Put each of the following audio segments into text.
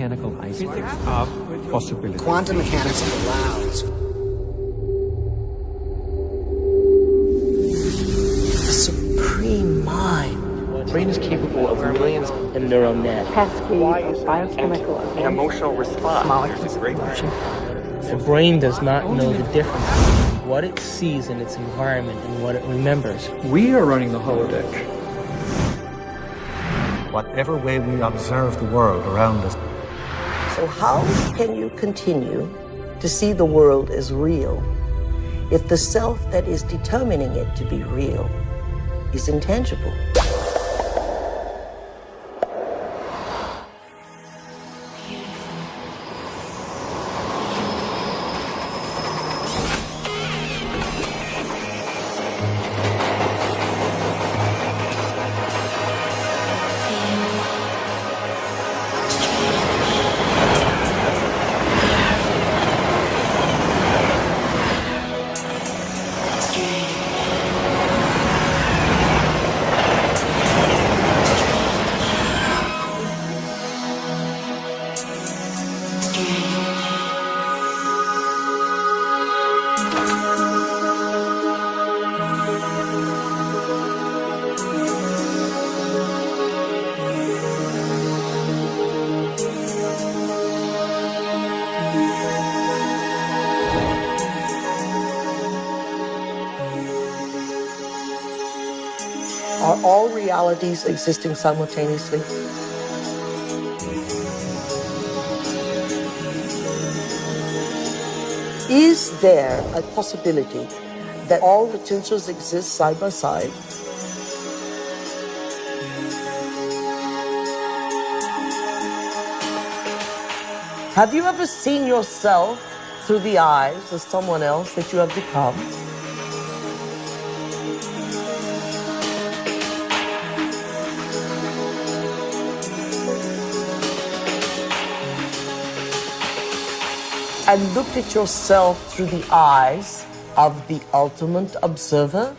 mechanical iceberg. Physics of possibility. Quantum mechanics allows supreme mind. The brain is capable of millions of neural nets. Cascade of biochemical An emotional response. molecules. The brain does not know the difference between what it sees in its environment and what it remembers. We are running the holodeck. Whatever way we observe the world around us. So how can you continue to see the world as real if the self that is determining it to be real is intangible? Are all realities existing simultaneously? Is there a possibility that all potentials exist side by side? Have you ever seen yourself through the eyes of someone else that you have become? And looked at yourself through the eyes of the ultimate observer?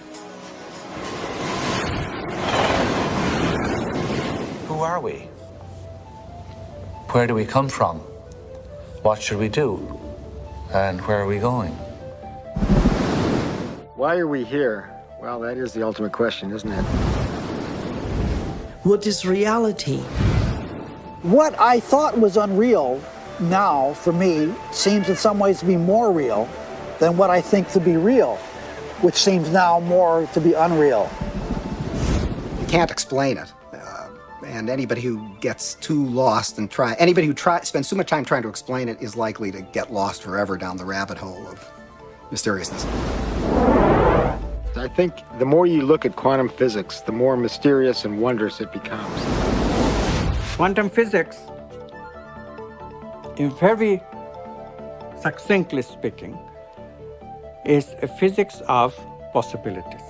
Who are we? Where do we come from? What should we do? And where are we going? Why are we here? Well, that is the ultimate question, isn't it? What is reality? What I thought was unreal now, for me, seems in some ways to be more real than what I think to be real, which seems now more to be unreal. You can't explain it. And anybody who gets too lost and anybody who spends too much time trying to explain it is likely to get lost forever down the rabbit hole of mysteriousness. I think the more you look at quantum physics, the more mysterious and wondrous it becomes. Quantum physics, in very succinctly speaking, is a physics of possibilities.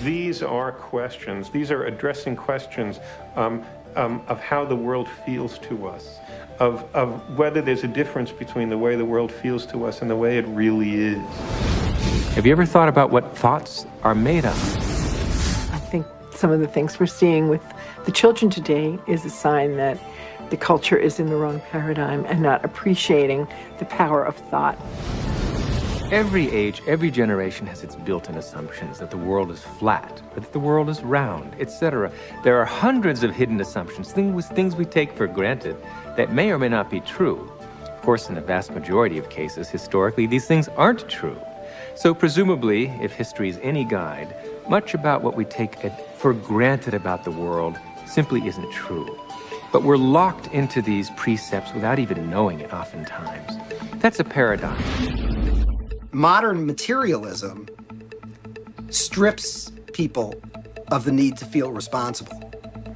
These are questions. These are addressing questions of how the world feels to us, of whether there's a difference between the way the world feels to us and the way it really is. Have you ever thought about what thoughts are made of? I think some of the things we're seeing with the children today is a sign that the culture is in the wrong paradigm and not appreciating the power of thought. Every age, every generation has its built-in assumptions that the world is flat, or that the world is round, etc. There are hundreds of hidden assumptions, things we take for granted that may or may not be true. Of course, in the vast majority of cases, historically, these things aren't true. So presumably, if history is any guide, much about what we take for granted about the world simply isn't true. But we're locked into these precepts without even knowing it oftentimes. That's a paradox. Modern materialism strips people of the need to feel responsible.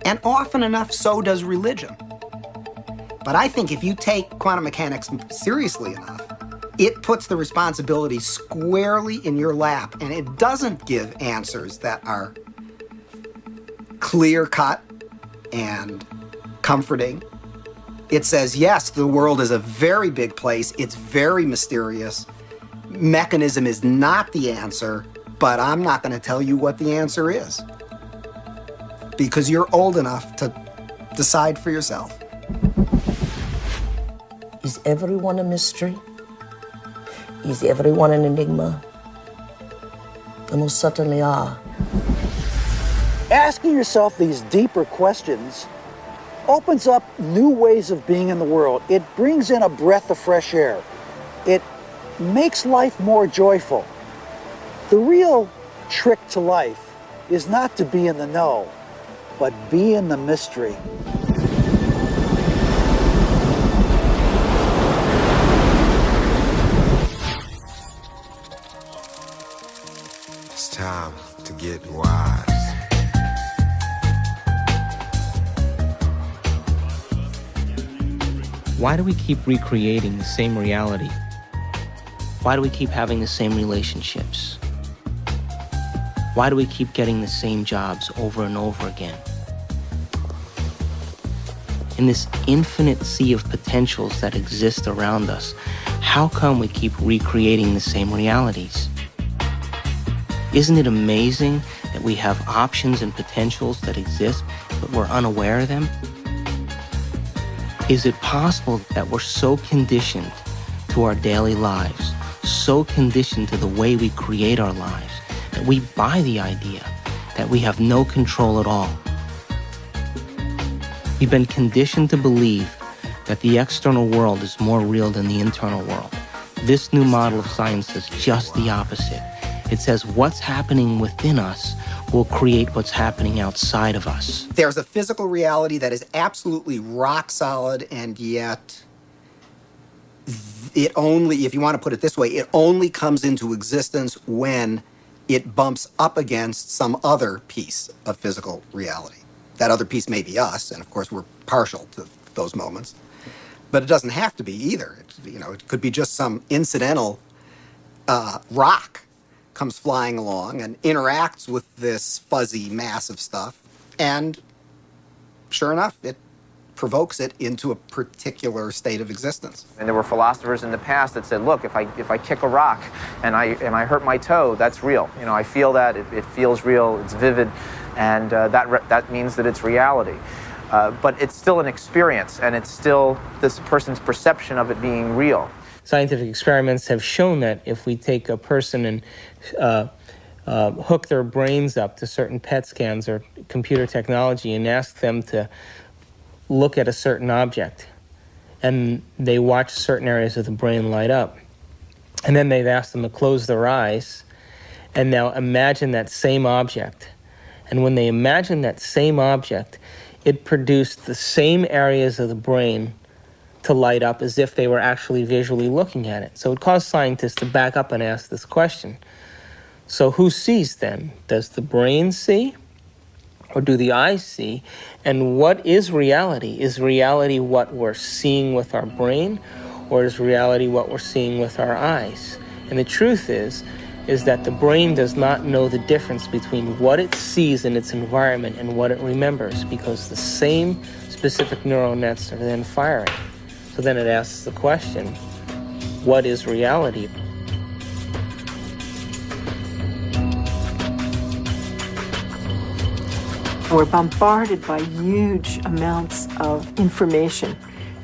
And often enough, so does religion. But I think if you take quantum mechanics seriously enough, it puts the responsibility squarely in your lap, and it doesn't give answers that are clear-cut and comforting. It says, yes, the world is a very big place. It's very mysterious. Mechanism is not the answer, but I'm not going to tell you what the answer is, because you're old enough to decide for yourself. everyone a mystery? Is everyone an enigma? They most certainly are. Asking yourself these deeper questions opens up new ways of being in the world. It brings in a breath of fresh air. It makes life more joyful. The real trick to life is not to be in the know, but be in the mystery. It's time to get wise. Why do we keep recreating the same reality? Why do we keep having the same relationships? Why do we keep getting the same jobs over and over again? In this infinite sea of potentials that exist around us, how come we keep recreating the same realities? Isn't it amazing that we have options and potentials that exist, but we're unaware of them? Is it possible that we're so conditioned to our daily lives, so conditioned to the way we create our lives, that we buy the idea that we have no control at all? We've been conditioned to believe that the external world is more real than the internal world. This new model of science says just the opposite. It says what's happening within us will create what's happening outside of us. There's a physical reality that is absolutely rock solid, and yet it only, if you want to put it this way, it only comes into existence when it bumps up against some other piece of physical reality. That other piece may be us, and of course we're partial to those moments, but it doesn't have to be either. It could be just some incidental rock comes flying along and interacts with this fuzzy mass of stuff, and sure enough, it provokes it into a particular state of existence. And there were philosophers in the past that said, look, if I kick a rock and I hurt my toe, that's real. I feel that, it feels real, it's vivid, and that means that it's reality. But it's still an experience, and it's still this person's perception of it being real. Scientific experiments have shown that if we take a person and hook their brains up to certain PET scans or computer technology and ask them to look at a certain object, and they watch certain areas of the brain light up, and then they've asked them to close their eyes and now imagine that same object. And when they imagine that same object, it produced the same areas of the brain to light up as if they were actually visually looking at it. So it caused scientists to back up and ask this question. So who sees then? Does the brain see? Or do the eyes see? And what is reality? Is reality what we're seeing with our brain? Or is reality what we're seeing with our eyes? And the truth is that the brain does not know the difference between what it sees in its environment and what it remembers, because the same specific neural nets are then firing. So then it asks the question, what is reality? We're bombarded by huge amounts of information,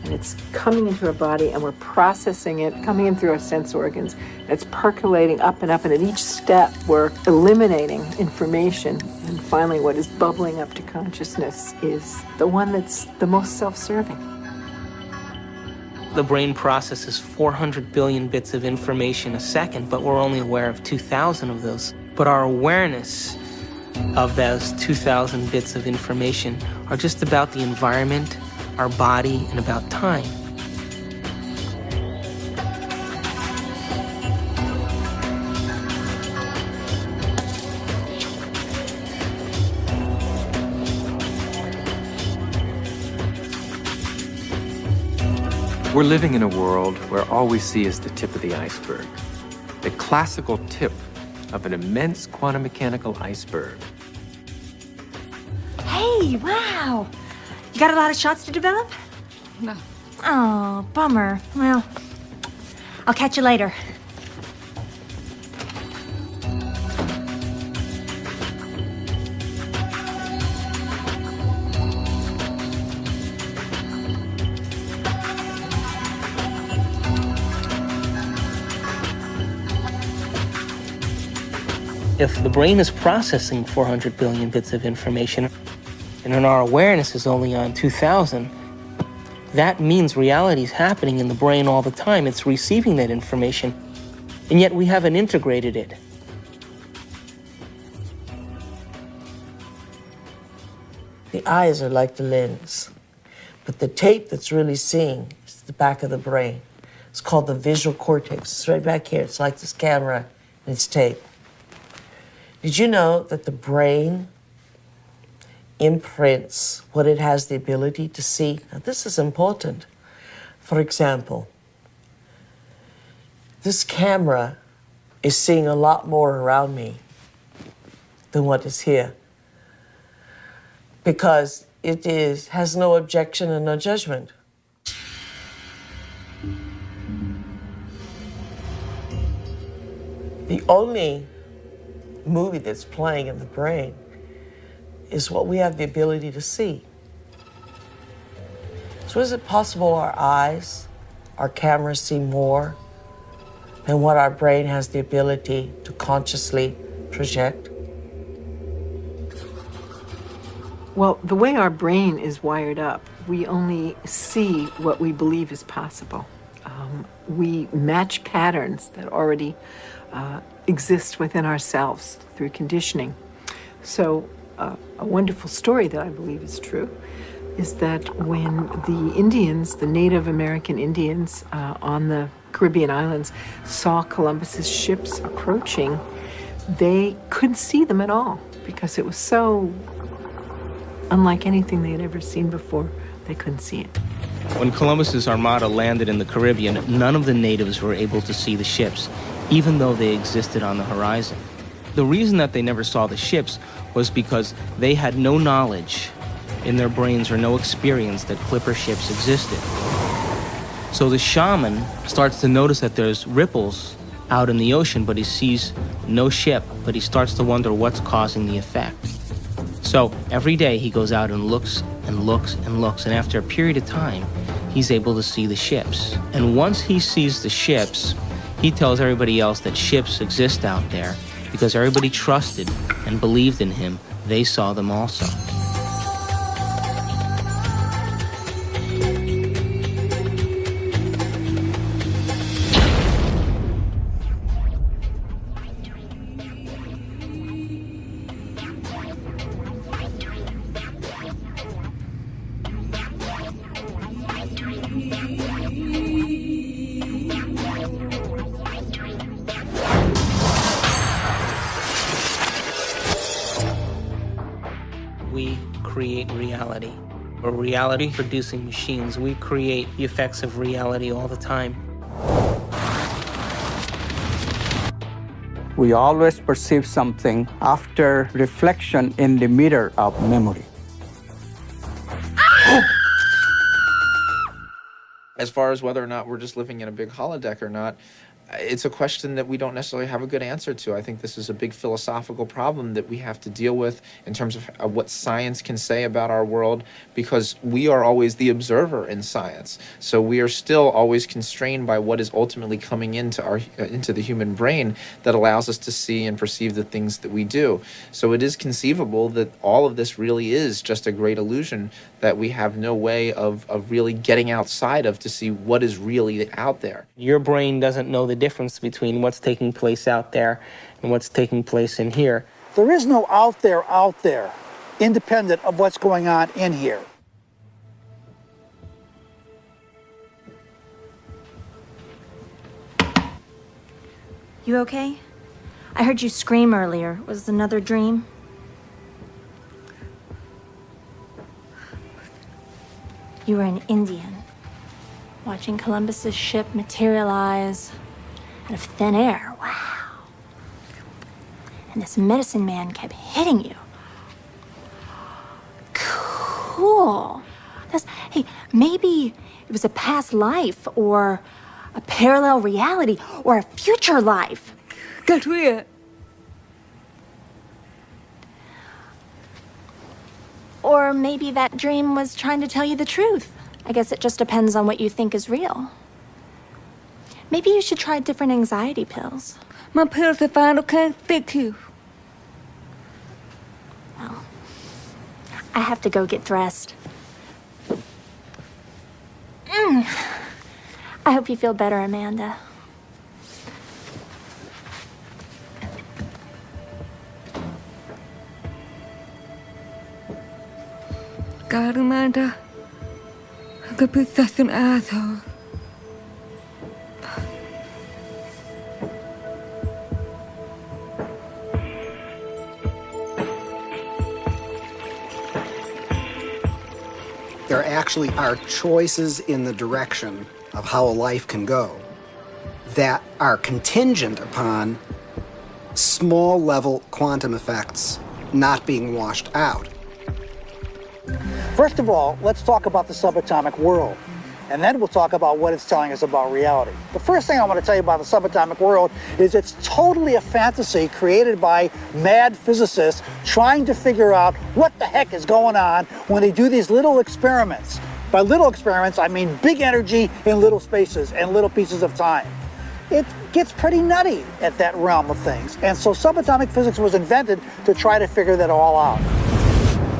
and it's coming into our body, and we're processing it, coming in through our sense organs. It's percolating up, and at each step we're eliminating information, and finally what is bubbling up to consciousness is the one that's the most self-serving. The brain processes 400 billion bits of information a second, but we're only aware of 2,000 of those. But our awareness of those 2,000 bits of information are just about the environment, our body, and about time. We're living in a world where all we see is the tip of the iceberg. The classical tip of an immense quantum mechanical iceberg. Hey, wow! You got a lot of shots to develop? No. Oh, bummer. Well, I'll catch you later. If the brain is processing 400 billion bits of information, and then our awareness is only on 2,000, that means reality is happening in the brain all the time. It's receiving that information, and yet we haven't integrated it. The eyes are like the lens, but the tape that's really seeing is the back of the brain. It's called the visual cortex. It's right back here. It's like this camera and it's tape. Did you know that the brain imprints what it has the ability to see? Now, this is important. For example, this camera is seeing a lot more around me than what is here, because it has no objection and no judgment. The only movie that's playing in the brain is what we have the ability to see. So is it possible our eyes, our cameras see more than what our brain has the ability to consciously project? Well, the way our brain is wired up, we only see what we believe is possible. We match patterns that already exist within ourselves through conditioning. So a wonderful story that I believe is true is that when the Indians, the Native American Indians on the Caribbean islands, saw Columbus's ships approaching, they couldn't see them at all because it was so unlike anything they had ever seen before. They couldn't see it. When Columbus's armada landed in the Caribbean, none of the natives were able to see the ships, even though they existed on the horizon. The reason that they never saw the ships was because they had no knowledge in their brains or no experience that clipper ships existed. So the shaman starts to notice that there's ripples out in the ocean, but he sees no ship, but he starts to wonder what's causing the effect. So every day he goes out and looks and looks and looks, and after a period of time, he's able to see the ships. And once he sees the ships, he tells everybody else that ships exist out there because everybody trusted and believed in him. They saw them also. We create reality. We're reality-producing machines. We create the effects of reality all the time. We always perceive something after reflection in the mirror of memory. As far as whether or not we're just living in a big holodeck or not, it's a question that we don't necessarily have a good answer to. I think this is a big philosophical problem that we have to deal with in terms of what science can say about our world, because we are always the observer in science. So we are still always constrained by what is ultimately coming into the human brain that allows us to see and perceive the things that we do. So it is conceivable that all of this really is just a great illusion that we have no way of really getting outside of to see what is really out there. Your brain doesn't know the difference between what's taking place out there and what's taking place in here. There is no out there, independent of what's going on in here. You okay? I heard you scream earlier. Was it another dream? You were an Indian, watching Columbus's ship materialize out of thin air. Wow. And this medicine man kept hitting you. Cool. Hey, maybe it was a past life or a parallel reality or a future life. Get weird. Or maybe that dream was trying to tell you the truth. I guess it just depends on what you think is real. Maybe you should try different anxiety pills. My pills are fine, okay? Thank you. I have to go get dressed. I hope you feel better, Amanda. God, Amanda, du bist such an asshole. There actually are choices in the direction of how a life can go that are contingent upon small-level quantum effects not being washed out. First of all, let's talk about the subatomic world, and then we'll talk about what it's telling us about reality. The first thing I want to tell you about the subatomic world is it's totally a fantasy created by mad physicists trying to figure out what the heck is going on when they do these little experiments. By little experiments, I mean big energy in little spaces and little pieces of time. It gets pretty nutty at that realm of things, and so subatomic physics was invented to try to figure that all out.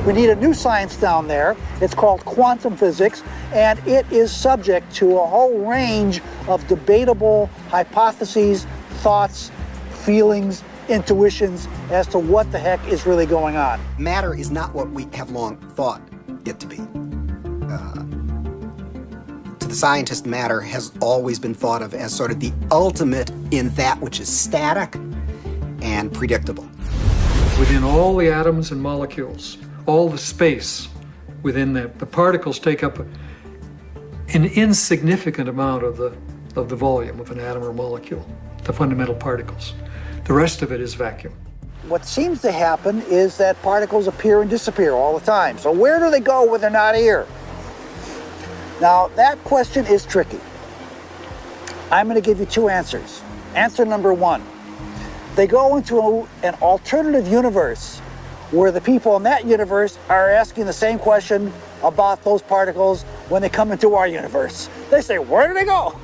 We need a new science down there. It's called quantum physics, and it is subject to a whole range of debatable hypotheses, thoughts, feelings, intuitions as to what the heck is really going on. Matter is not what we have long thought it to be. To the scientist, matter has always been thought of as sort of the ultimate in that which is static and predictable. Within all the atoms and molecules, all the space within the particles take up an insignificant amount of the volume of an atom or molecule, the fundamental particles. The rest of it is vacuum. What seems to happen is that particles appear and disappear all the time. So where do they go when they're not here? Now, that question is tricky. I'm going to give you two answers. Answer number one, they go into an alternative universe where the people in that universe are asking the same question about those particles when they come into our universe. They say, where do they go?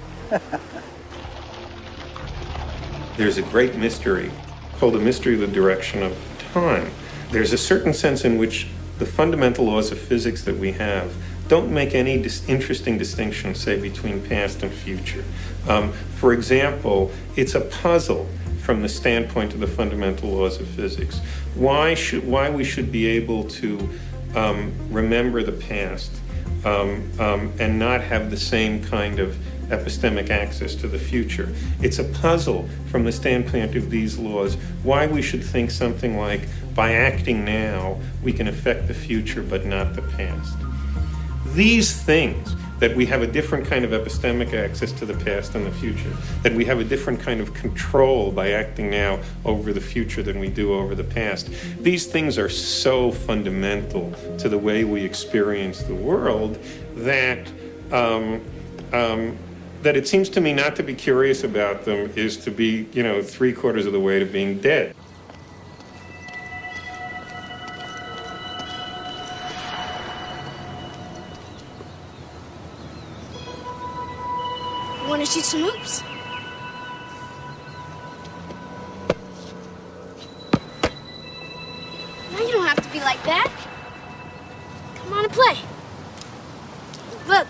There's a great mystery called the mystery of the direction of time. There's a certain sense in which the fundamental laws of physics that we have don't make any interesting distinction, say, between past and future. For example, it's a puzzle from the standpoint of the fundamental laws of physics. Why we should be able to remember the past and not have the same kind of epistemic access to the future. It's a puzzle from the standpoint of these laws, why we should think something like, by acting now, we can affect the future but not the past. These things, that we have a different kind of epistemic access to the past and the future, that we have a different kind of control by acting now over the future than we do over the past. These things are so fundamental to the way we experience the world that that it seems to me not to be curious about them is to be, 3/4 of the way to being dead. Want to shoot some hoops? No, you don't have to be like that. Come on and play. Look,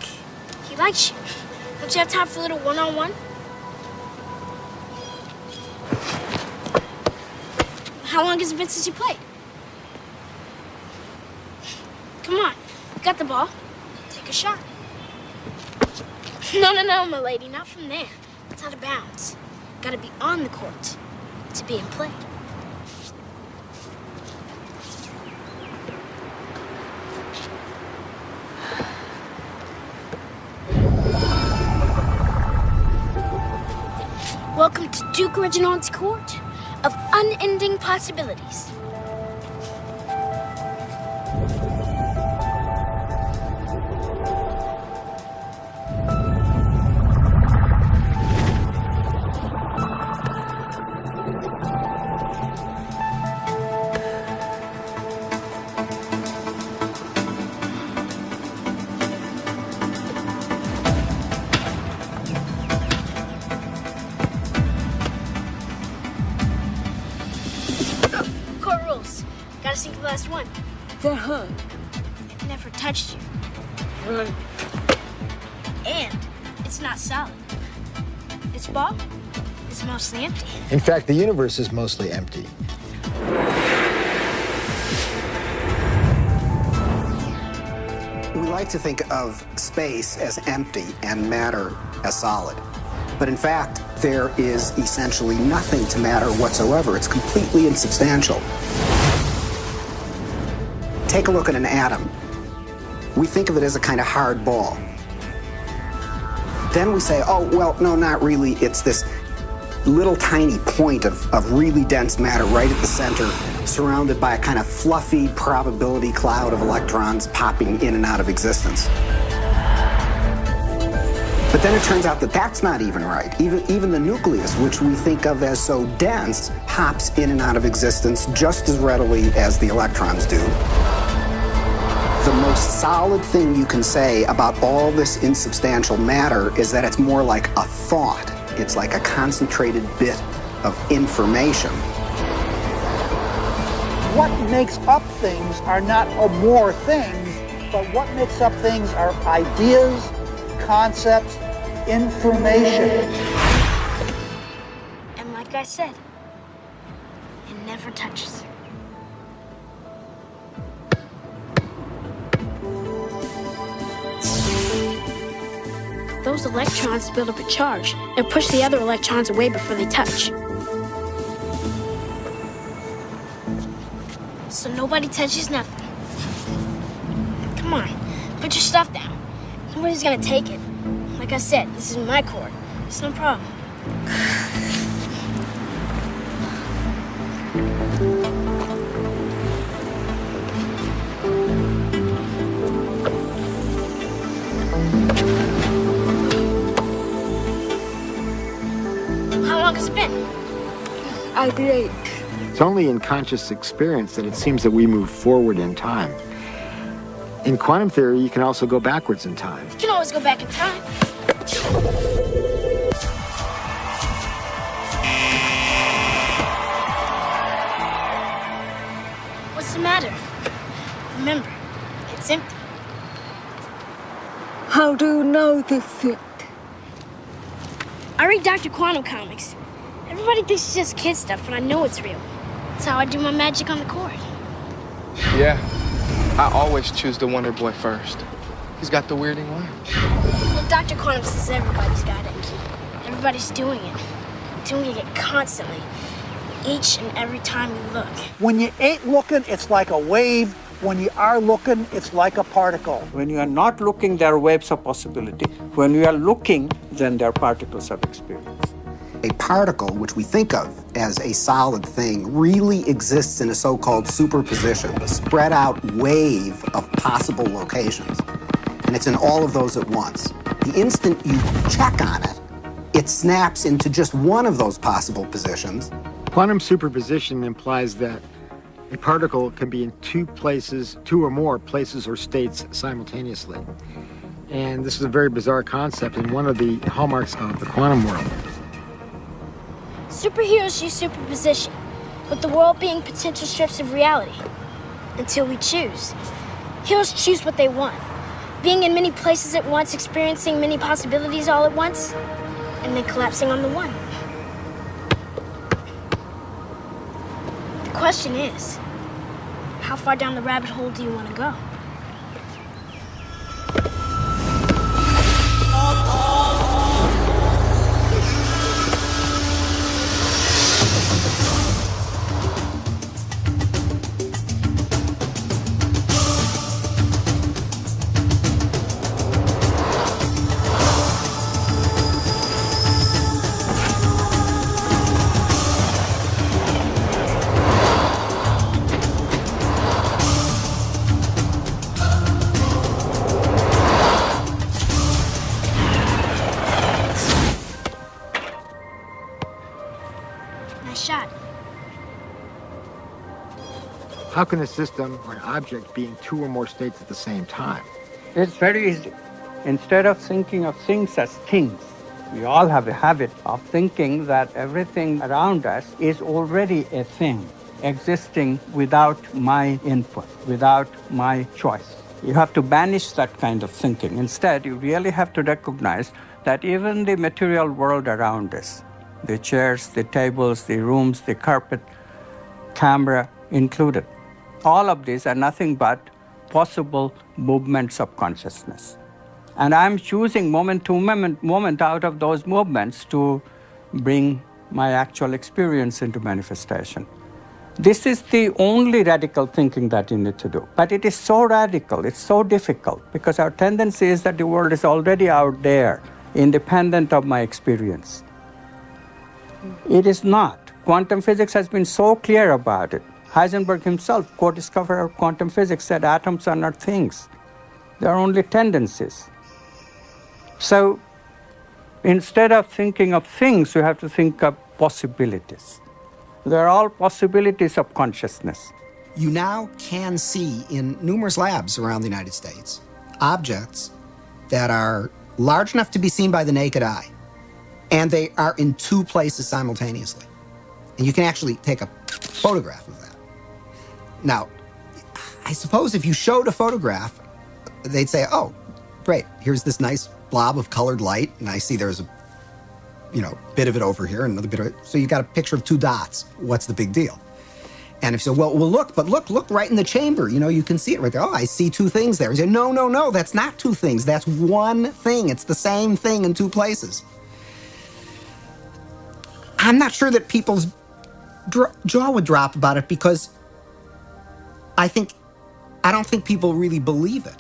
he likes you. Don't you have time for a little one-on-one? How long has it been since you played? Come on, you got the ball. Take a shot. No, my lady, not from there. It's out of bounds. Gotta be on the court to be in play. Welcome to Duke Reginald's court of unending possibilities. Gotta sink the last one. That hurt. never touched you. And it's not solid. This ball is mostly empty. In fact, the universe is mostly empty. We like to think of space as empty and matter as solid. But in fact, there is essentially nothing to matter whatsoever. It's completely insubstantial. Take a look at an atom. We think of it as a kind of hard ball. Then we say, oh, well, no, not really. It's this little tiny point of really dense matter right at the center, surrounded by a kind of fluffy probability cloud of electrons popping in and out of existence. But then it turns out that that's not even right. Even the nucleus, which we think of as so dense, pops in and out of existence just as readily as the electrons do. The most solid thing you can say about all this insubstantial matter is that it's more like a thought. It's like a concentrated bit of information. What makes up things are not more things, but what makes up things are ideas, concepts, information. And like I said, it never touches. Those electrons build up a charge and push the other electrons away before they touch. So nobody touches nothing. Come on, put your stuff down. Nobody's gonna take it. Like I said, this is my cord. It's no problem. How long has it been? I blink. It's only in conscious experience that it seems that we move forward in time. In quantum theory, you can also go backwards in time. You can always go back in time. What's the matter? Remember, it's empty. How do you know this yet? I read Dr. Quantum comics. Everybody thinks it's just kid stuff, but I know it's real. That's how I do my magic on the cord. Yeah, I always choose the Wonder Boy first. He's got the weirding way. Well, Dr. Quantum says everybody's got it. Everybody's doing it. Doing it constantly. Each and every time you look. When you ain't looking, it's like a wave. When you are looking, it's like a particle. When you are not looking, there are waves of possibility. When you are looking, then there are particles of experience. A particle, which we think of as a solid thing, really exists in a so-called superposition, a spread out wave of possible locations. And it's in all of those at once. The instant you check on it, it snaps into just one of those possible positions. Quantum superposition implies that a particle can be in two or more places or states simultaneously. And this is a very bizarre concept and one of the hallmarks of the quantum world. Superheroes use superposition, with the world being potential strips of reality. Until we choose. Heroes choose what they want. Being in many places at once, experiencing many possibilities all at once, and then collapsing on the one. The question is, how far down the rabbit hole do you want to go? How can a system or an object be in two or more states at the same time? It's very easy. Instead of thinking of things as things, we all have a habit of thinking that everything around us is already a thing, existing without my input, without my choice. You have to banish that kind of thinking. Instead, you really have to recognize that even the material world around us, the chairs, the tables, the rooms, the carpet, camera included, all of these are nothing but possible movements of consciousness. And I'm choosing moment to moment out of those movements to bring my actual experience into manifestation. This is the only radical thinking that you need to do. But it is so radical, it's so difficult, because our tendency is that the world is already out there, independent of my experience. It is not. Quantum physics has been so clear about it. Heisenberg himself, co-discoverer of quantum physics, said atoms are not things. They are only tendencies. So instead of thinking of things, you have to think of possibilities. They're all possibilities of consciousness. You now can see in numerous labs around the United States objects that are large enough to be seen by the naked eye, and they are in two places simultaneously. And you can actually take a photograph of that. Now, I suppose if you showed a photograph, they'd say, oh, great, here's this nice blob of colored light, and I see there's a bit of it over here, and another bit of it. So you got a picture of two dots. What's the big deal? And if you say, well, look right in the chamber. You can see it right there. Oh, I see two things there. You say, no, that's not two things. That's one thing. It's the same thing in two places. I'm not sure that people's jaw would drop about it, because I don't think people really believe it.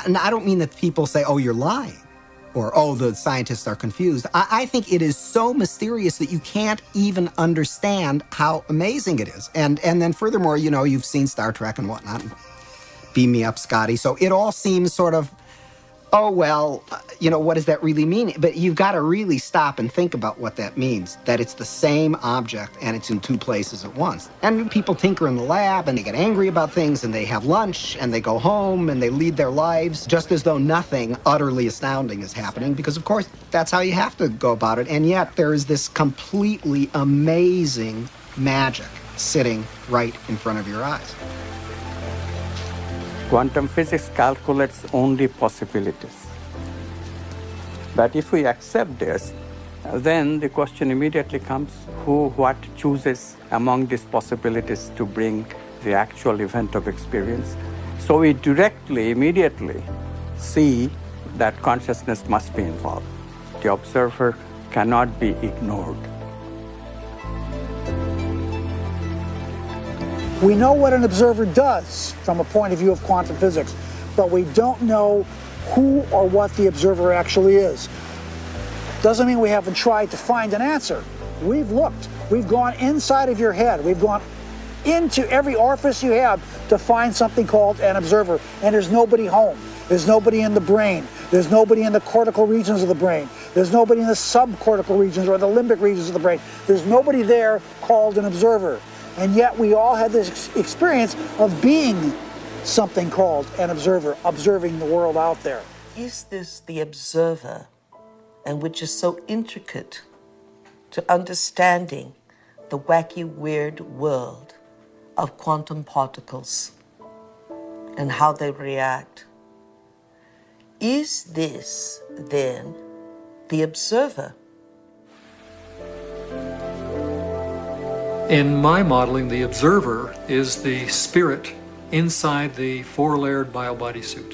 And I don't mean that people say, oh, you're lying, or, oh, the scientists are confused. I think it is so mysterious that you can't even understand how amazing it is. And then furthermore, you've seen Star Trek and whatnot. Beam me up, Scotty. So it all seems sort of, oh, well, what does that really mean? But you've got to really stop and think about what that means, that it's the same object and it's in two places at once. And people tinker in the lab, and they get angry about things, and they have lunch, and they go home, and they lead their lives just as though nothing utterly astounding is happening, because, of course, that's how you have to go about it. And yet there is this completely amazing magic sitting right in front of your eyes. Quantum physics calculates only possibilities. But if we accept this, then the question immediately comes, what chooses among these possibilities to bring the actual event of experience? So we immediately see that consciousness must be involved. The observer cannot be ignored. We know what an observer does from a point of view of quantum physics, but we don't know who or what the observer actually is. Doesn't mean we haven't tried to find an answer. We've looked. We've gone inside of your head. We've gone into every orifice you have to find something called an observer, and there's nobody home. There's nobody in the brain. There's nobody in the cortical regions of the brain. There's nobody in the subcortical regions or the limbic regions of the brain. There's nobody there called an observer. And yet we all had this experience of being something called an observer, observing the world out there. Is this the observer, and which is so intricate to understanding the wacky, weird world of quantum particles and how they react? Is this, then, the observer? In my modeling, the observer is the spirit inside the four-layered bio-body suit.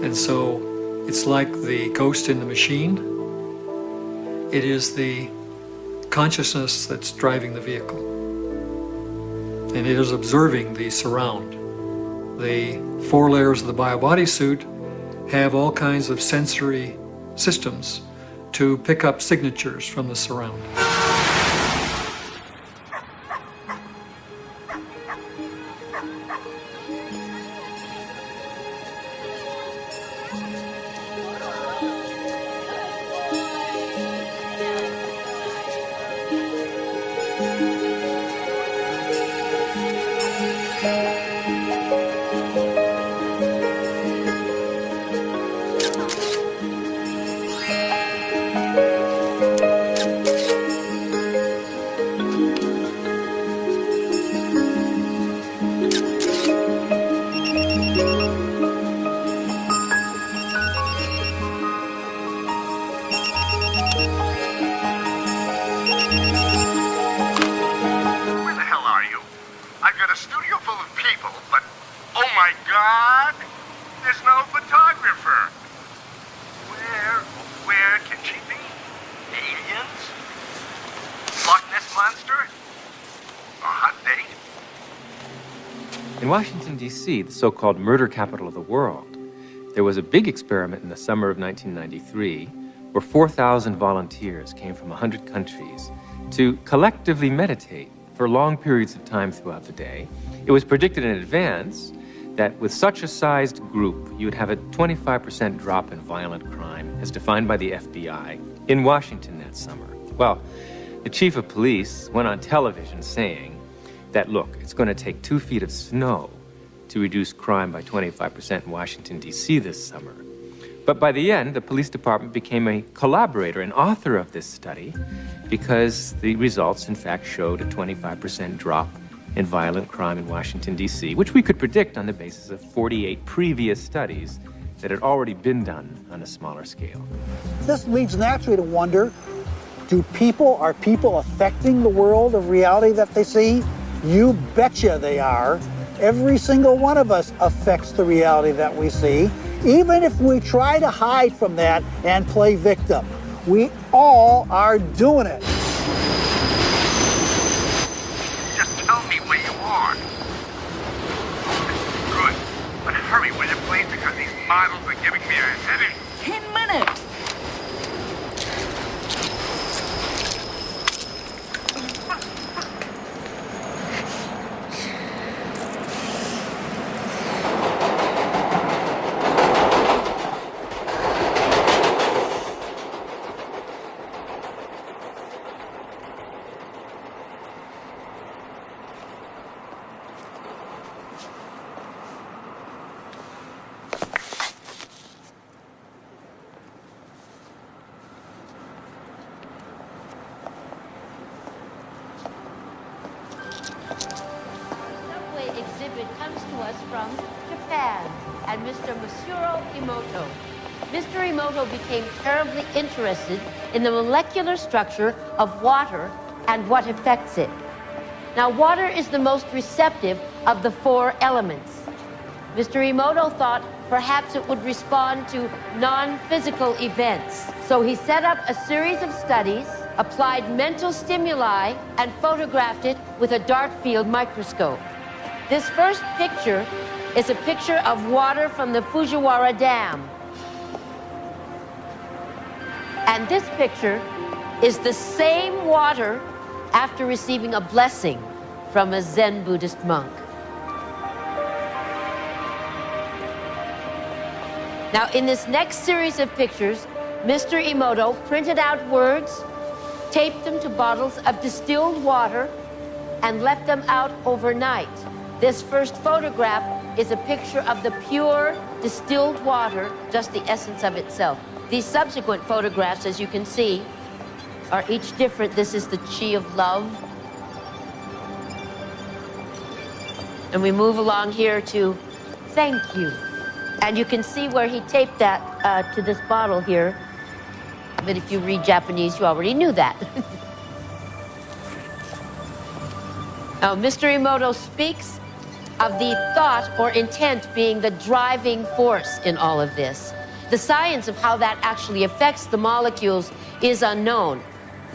And so it's like the ghost in the machine. It is the consciousness that's driving the vehicle. And it is observing the surround. The four layers of the bio-body suit have all kinds of sensory systems to pick up signatures from the surround. got a studio full of people, but oh my God, there's no photographer. Where can she be? Aliens? Loch Ness Monster? A hot date? In Washington, D.C., the so-called murder capital of the world, there was a big experiment in the summer of 1993 where 4,000 volunteers came from 100 countries to collectively meditate for long periods of time throughout the day. It was predicted in advance that with such a sized group, you would have a 25% drop in violent crime, as defined by the FBI, in Washington that summer. Well, the chief of police went on television saying that, look, it's going to take 2 feet of snow to reduce crime by 25% in Washington, D.C. this summer. But by the end, the police department became a collaborator and author of this study because the results, in fact, showed a 25% drop in violent crime in Washington, D.C., which we could predict on the basis of 48 previous studies that had already been done on a smaller scale. This leads naturally to wonder, are people affecting the world of reality that they see? You betcha they are. Every single one of us affects the reality that we see, even if we try to hide from that and play victim. We all are doing it. Just tell me where you are. Good. But hurry with it, please, because these models are giving me a headache. 10 minutes. Interested in the molecular structure of water and what affects it. Now, water is the most receptive of the 4 elements. Mr. Emoto thought perhaps it would respond to non-physical events. So he set up a series of studies, applied mental stimuli, and photographed it with a dark field microscope. This first picture is a picture of water from the Fujiwara Dam. And this picture is the same water after receiving a blessing from a Zen Buddhist monk. Now, in this next series of pictures, Mr. Emoto printed out words, taped them to bottles of distilled water, and left them out overnight. This first photograph is a picture of the pure distilled water, just the essence of itself. These subsequent photographs, as you can see, are each different. This is the chi of love. And we move along here to thank you. And you can see where he taped that to this bottle here. But if you read Japanese, you already knew that. Now, Mr. Emoto speaks of the thought or intent being the driving force in all of this. The science of how that actually affects the molecules is unknown,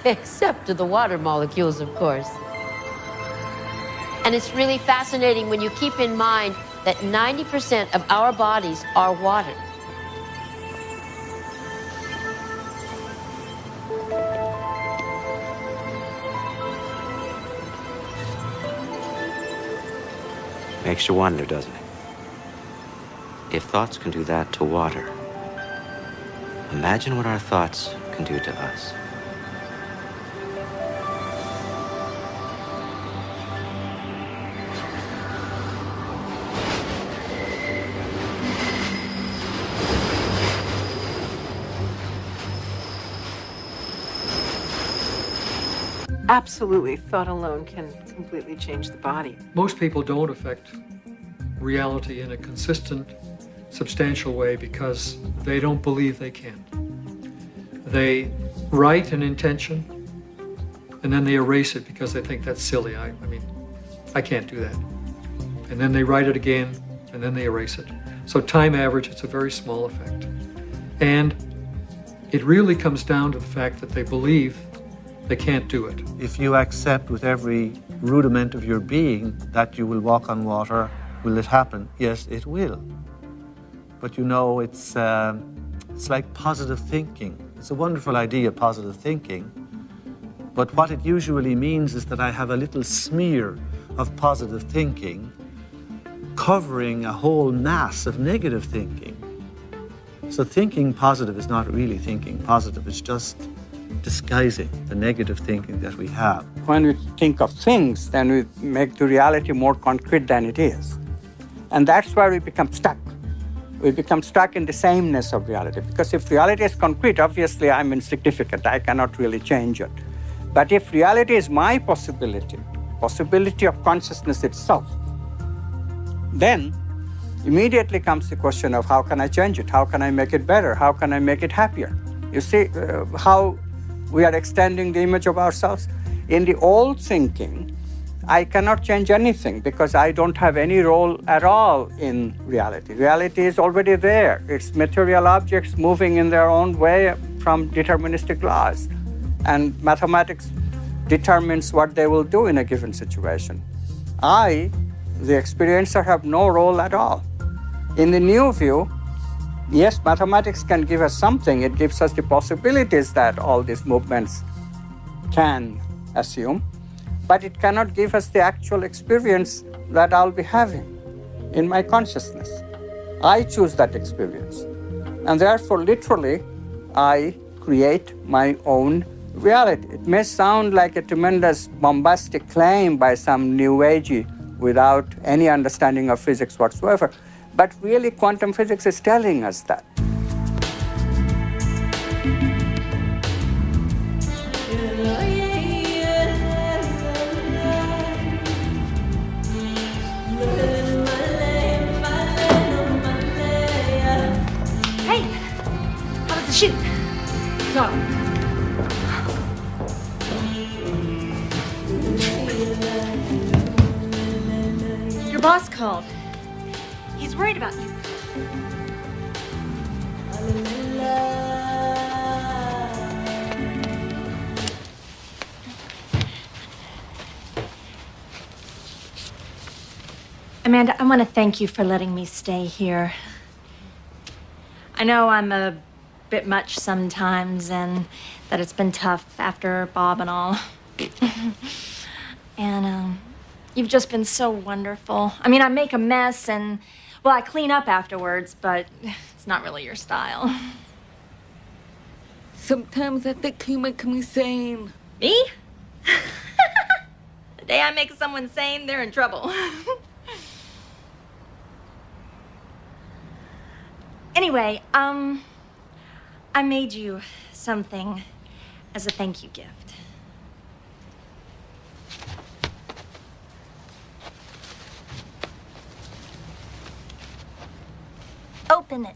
except to the water molecules, of course. And it's really fascinating when you keep in mind that 90% of our bodies are water. Makes you wonder, doesn't it? If thoughts can do that to water, imagine what our thoughts can do to us. Absolutely, thought alone can completely change the body. Most people don't affect reality in a consistent, substantial way because they don't believe they can. They write an intention and then they erase it because they think that's silly. I mean, I can't do that. and then they write it again, and then they erase it. So time average, it's a very small effect. And it really comes down to the fact that they believe they can't do it. If you accept with every rudiment of your being that you will walk on water, will it happen? Yes, it will. But you know, it's like positive thinking. It's a wonderful idea, positive thinking. But what it usually means is that I have a little smear of positive thinking covering a whole mass of negative thinking. So thinking positive is not really thinking positive, it's just disguising the negative thinking that we have. When we think of things, then we make the reality more concrete than it is. And that's where we become stuck. We become stuck in the sameness of reality. Because if reality is concrete, obviously I'm insignificant. I cannot really change it. But if reality is my possibility of consciousness itself, then immediately comes the question of how can I change it? How can I make it better? How can I make it happier? You see how we are extending the image of ourselves? In the old thinking, I cannot change anything because I don't have any role at all in reality. Reality is already there. It's material objects moving in their own way from deterministic laws. And mathematics determines what they will do in a given situation. I, the experiencer, have no role at all. In the new view, yes, mathematics can give us something. It gives us the possibilities that all these movements can assume, but it cannot give us the actual experience that I'll be having in my consciousness. I choose that experience. And therefore, literally, I create my own reality. It may sound like a tremendous bombastic claim by some new agey without any understanding of physics whatsoever, but really quantum physics is telling us that. Hey, how was the shoot? So. Your boss called. He's worried about you. Amanda, I want to thank you for letting me stay here. I know I'm a bit much sometimes and that it's been tough after Bob and all. And you've just been so wonderful. I mean, I make a mess and, well, I clean up afterwards, but it's not really your style. Sometimes I think you make me sane. Me? The day I make someone sane, they're in trouble. Anyway, I made you something as a thank you gift. Open it.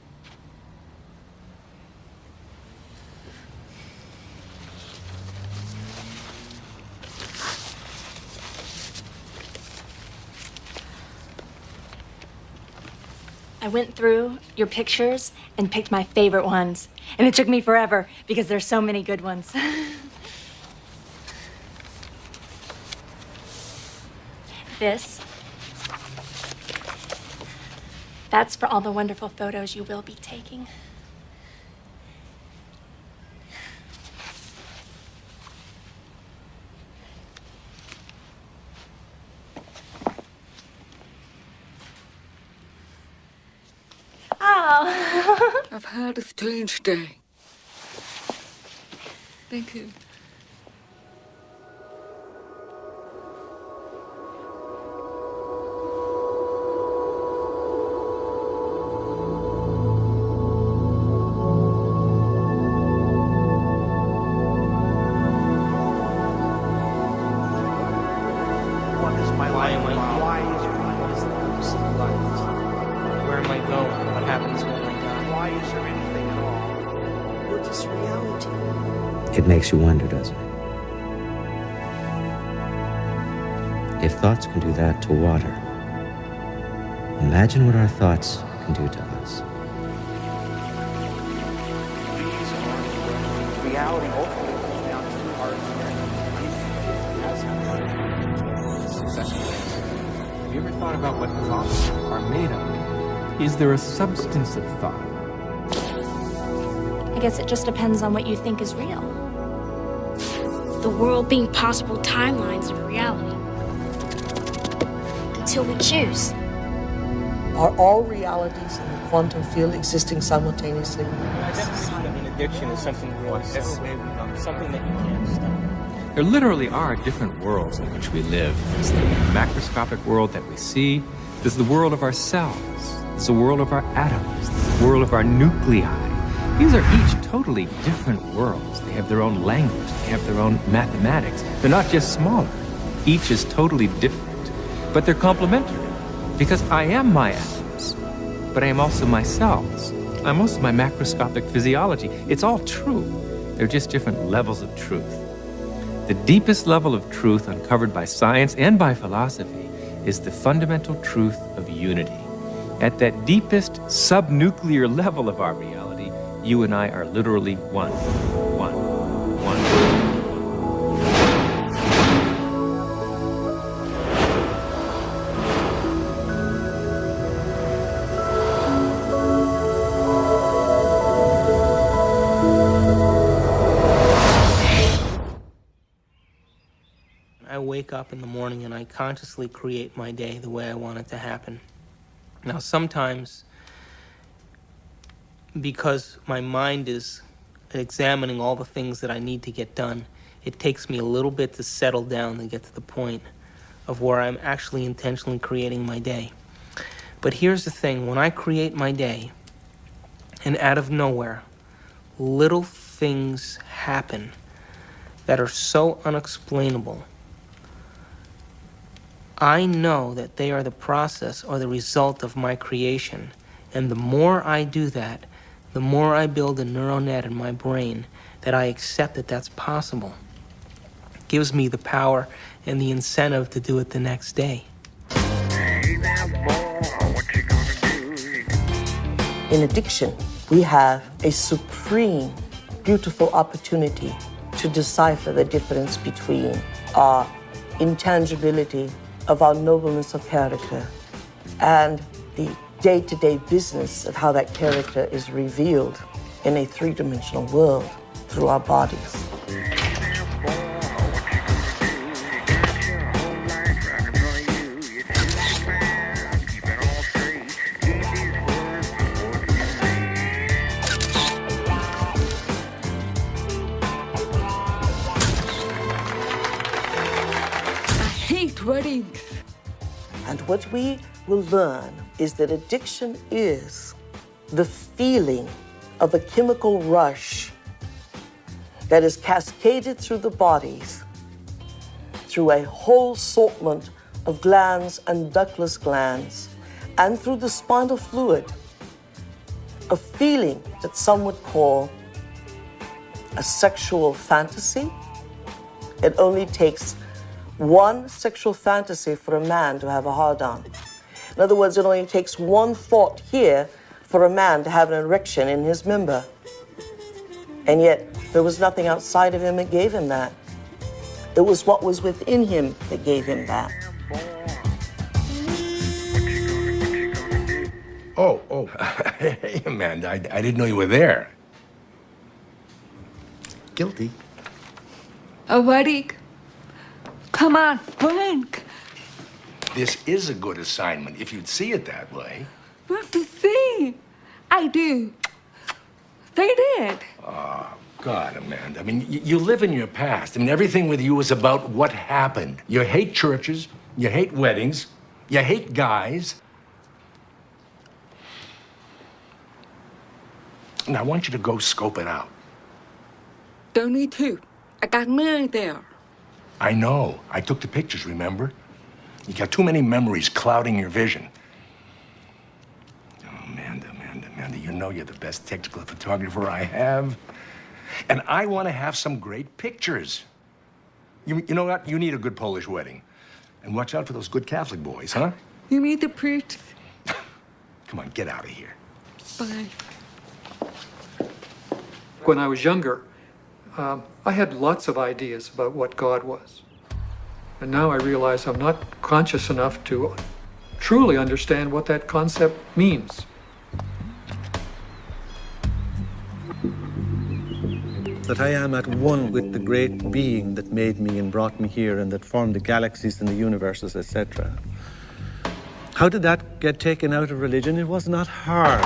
I went through your pictures and picked my favorite ones. And it took me forever because there's so many good ones. That's for all the wonderful photos you will be taking. Oh. I've had a strange day. Thank you. It makes you wonder, doesn't it? If thoughts can do that to water, Imagine what our thoughts can do to us. Reality ultimately comes down to our Have you ever thought about what thoughts are made of? Is there a substance of thought? I guess it just depends on what you think is real. The world being possible timelines of reality. Until we choose. Are all realities in the quantum field existing simultaneously? I definitely think addiction is something really something that you can't stop. There literally are different worlds in which we live. There's the macroscopic world that we see. There's the world of our cells. There's the world of our atoms. There's the world of our nuclei. These are each totally different worlds. They have their own language. They have their own mathematics. They're not just smaller. Each is totally different. But they're complementary. Because I am my atoms. But I am also my cells. I'm also my macroscopic physiology. It's all true. They're just different levels of truth. The deepest level of truth uncovered by science and by philosophy is the fundamental truth of unity. At that deepest subnuclear level of our reality, you and I are literally one. I wake up in the morning and I consciously create my day the way I want it to happen. Now, sometimes, because my mind is examining all the things that I need to get done, it takes me a little bit to settle down and get to the point of where I'm actually intentionally creating my day. But here's the thing, when I create my day, and out of nowhere, little things happen that are so unexplainable, I know that they are the process or the result of my creation. And the more I do that, the more I build a neural net in my brain that I accept that that's possible. It gives me the power and the incentive to do it the next day. In addiction, we have a supreme, beautiful opportunity to decipher the difference between our intangibility of our nobleness of character and the day-to-day business of how that character is revealed in a three-dimensional world through our bodies. Weddings. And what we will learn is that addiction is the feeling of a chemical rush that is cascaded through the bodies through a whole assortment of glands and ductless glands and through the spinal fluid, a feeling that some would call a sexual fantasy. It only takes one sexual fantasy for a man to have a hard-on. In other words, it only takes one thought here for a man to have an erection in his member. And yet, there was nothing outside of him that gave him that. It was what was within him that gave him that. Oh, hey, Amanda, I didn't know you were there. Guilty. A wedding. Come on, blink. This is a good assignment, if you'd see it that way. What to see? I do. They did. Oh, God, Amanda. I mean, you live in your past. I mean, everything with you is about what happened. You hate churches, you hate weddings, you hate guys. And I want you to go scope it out. Don't need to. I got money there. I know. I took the pictures, remember? You got too many memories clouding your vision. Oh, Amanda, you know you're the best technical photographer I have. And I want to have some great pictures. You know what? You need a good Polish wedding. And watch out for those good Catholic boys, huh? You mean the priest? Come on, get out of here. Bye. When I was younger, I had lots of ideas about what God was. And now I realize I'm not conscious enough to truly understand what that concept means. That I am at one with the great being that made me and brought me here and that formed the galaxies and the universes, etc. How did that get taken out of religion? It was not hard.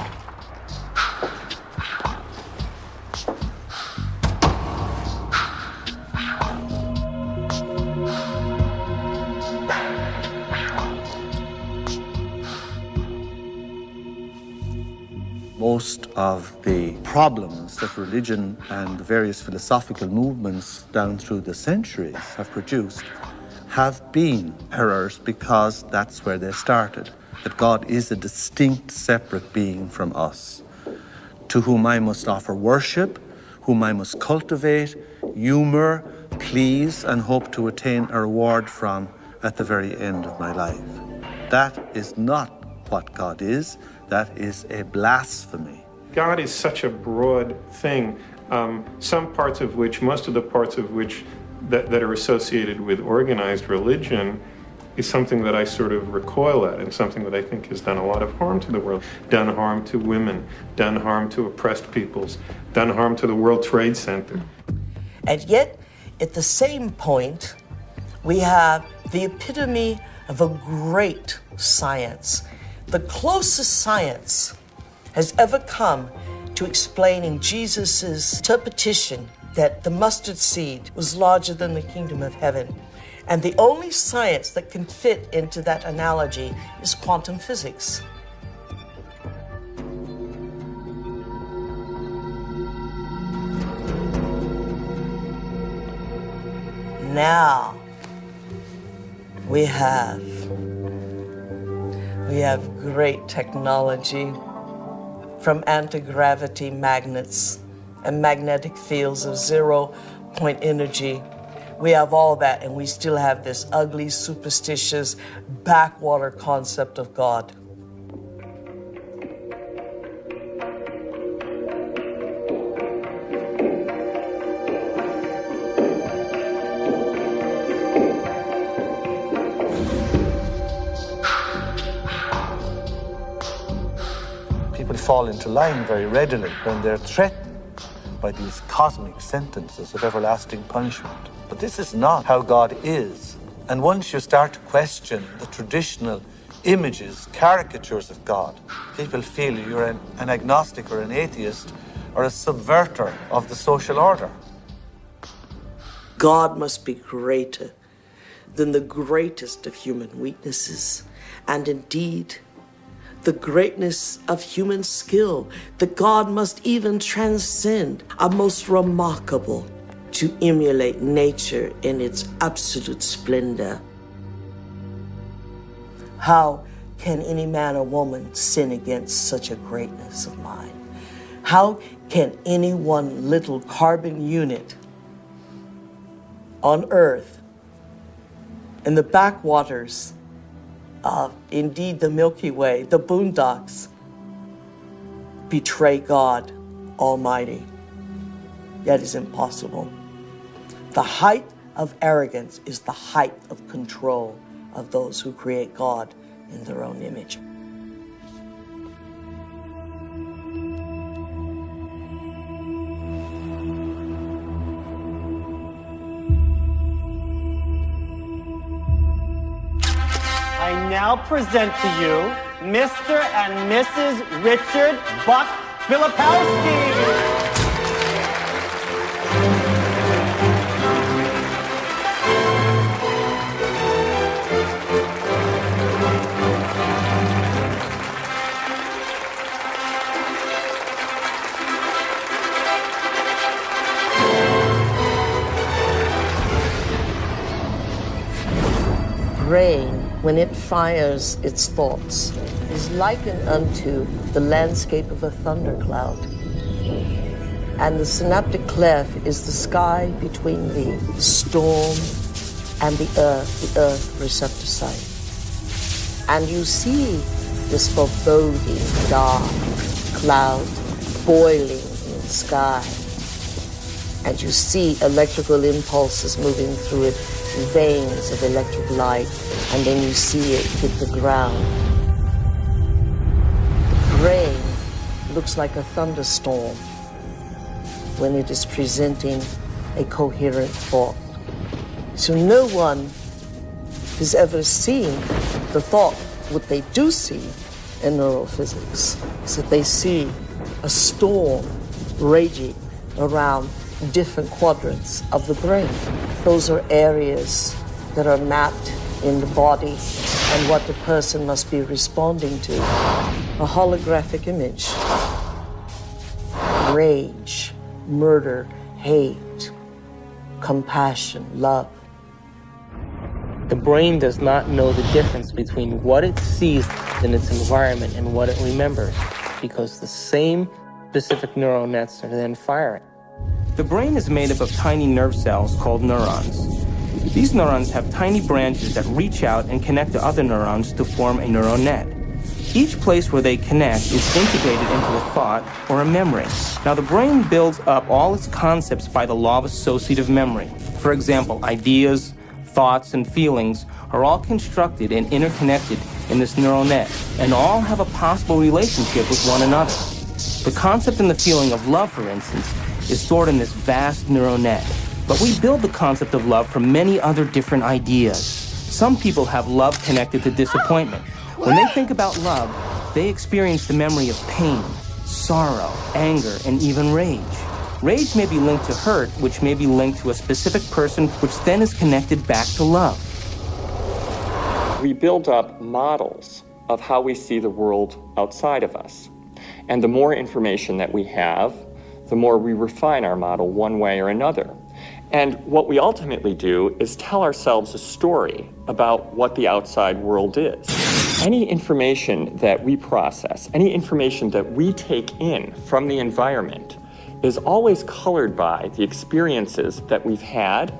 Most of the problems that religion and the various philosophical movements down through the centuries have produced have been errors because that's where they started. That God is a distinct, separate being from us, to whom I must offer worship, whom I must cultivate, humor, please, and hope to attain a reward from at the very end of my life. That is not what God is. That is a blasphemy. God is such a broad thing, some parts of which, most of the parts of which that are associated with organized religion is something that I sort of recoil at and something that I think has done a lot of harm to the world, done harm to women, done harm to oppressed peoples, done harm to the World Trade Center. And yet, at the same point, we have the epitome of a great science. The closest science has ever come to explaining Jesus' interpretation that the mustard seed was larger than the kingdom of heaven. And the only science that can fit into that analogy is quantum physics. Now, we have great technology, from anti-gravity magnets and magnetic fields of zero-point energy. We have all that, and we still have this ugly, superstitious, backwater concept of God. People fall into line very readily when they're threatened by these cosmic sentences of everlasting punishment. But this is not how God is. And once you start to question the traditional images, caricatures of God, people feel you're an agnostic or an atheist or a subverter of the social order. God must be greater than the greatest of human weaknesses, and indeed, the greatness of human skill. That God must even transcend a most remarkable to emulate nature in its absolute splendor. How can any man or woman sin against such a greatness of mind? How can any one little carbon unit on Earth, in the backwaters of, indeed, the Milky Way, the boondocks, betray God Almighty? That is impossible. The height of arrogance is the height of control of those who create God in their own image. I now present to you Mr. and Mrs. Richard Buck Filipowski. Brain, when it fires its thoughts, is likened unto the landscape of a thundercloud. And the synaptic cleft is the sky between the storm and the earth receptor site. And you see this foreboding, dark cloud boiling in the sky. And you see electrical impulses moving through it, veins of electric light, and then you see it hit the ground. The brain looks like a thunderstorm when it is presenting a coherent thought. So no one has ever seen the thought. What they do see in neurophysics is that they see a storm raging around different quadrants of the brain. Those are areas that are mapped in the body and what the person must be responding to. A holographic image. Rage, murder, hate, compassion, love. The brain does not know the difference between what it sees in its environment and what it remembers, because the same specific neural nets are then firing. The brain is made up of tiny nerve cells called neurons. These neurons have tiny branches that reach out and connect to other neurons to form a neural net. Each place where they connect is integrated into a thought or a memory. Now, the brain builds up all its concepts by the law of associative memory. For example, ideas, thoughts, and feelings are all constructed and interconnected in this neural net, and all have a possible relationship with one another. The concept and the feeling of love, for instance, is stored in this vast neural net. But we build the concept of love from many other different ideas. Some people have love connected to disappointment. When they think about love, they experience the memory of pain, sorrow, anger, and even rage. Rage may be linked to hurt, which may be linked to a specific person, which then is connected back to love. We build up models of how we see the world outside of us. And the more information that we have, the more we refine our model one way or another. And what we ultimately do is tell ourselves a story about what the outside world is. Any information that we process, any information that we take in from the environment is always colored by the experiences that we've had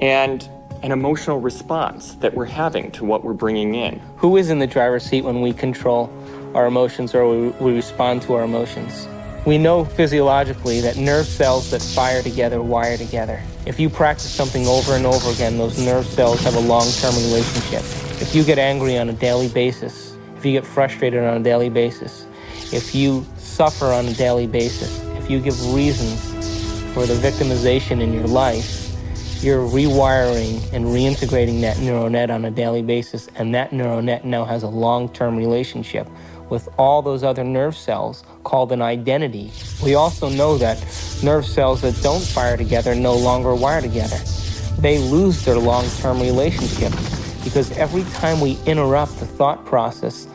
and an emotional response that we're having to what we're bringing in. Who is in the driver's seat when we control our emotions or we respond to our emotions? We know physiologically that nerve cells that fire together wire together. If you practice something over and over again, those nerve cells have a long-term relationship. If you get angry on a daily basis, if you get frustrated on a daily basis, if you suffer on a daily basis, if you give reasons for the victimization in your life, you're rewiring and reintegrating that neural net on a daily basis, and that neural net now has a long-term relationship with all those other nerve cells called an identity. We also know that nerve cells that don't fire together no longer wire together. They lose their long-term relationship because every time we interrupt the thought process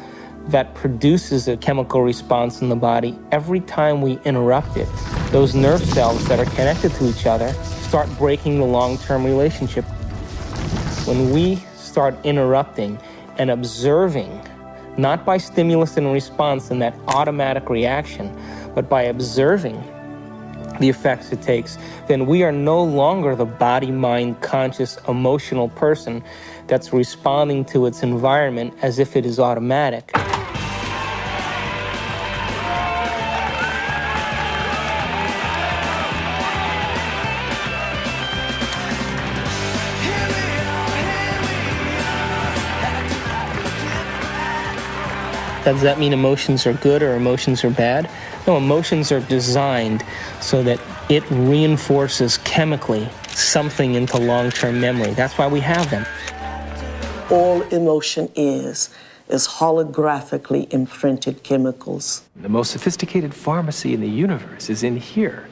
that produces a chemical response in the body, every time we interrupt it, those nerve cells that are connected to each other start breaking the long-term relationship. When we start interrupting and observing, not by stimulus and response and that automatic reaction, but by observing the effects it takes, then we are no longer the body, mind, conscious, emotional person that's responding to its environment as if it is automatic. Does that mean emotions are good or emotions are bad? No, emotions are designed so that it reinforces chemically something into long-term memory. That's why we have them. All emotion is holographically imprinted chemicals. The most sophisticated pharmacy in the universe is in here.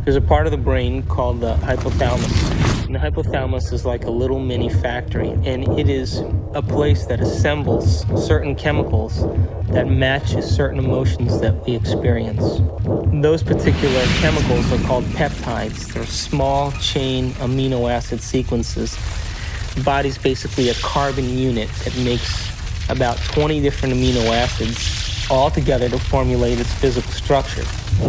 There's a part of the brain called the hypothalamus. And the hypothalamus is like a little mini factory, and it is a place that assembles certain chemicals that matches certain emotions that we experience. Those particular chemicals are called peptides. They're small chain amino acid sequences. The body's basically a carbon unit that makes about 20 different amino acids all together to formulate its physical structure.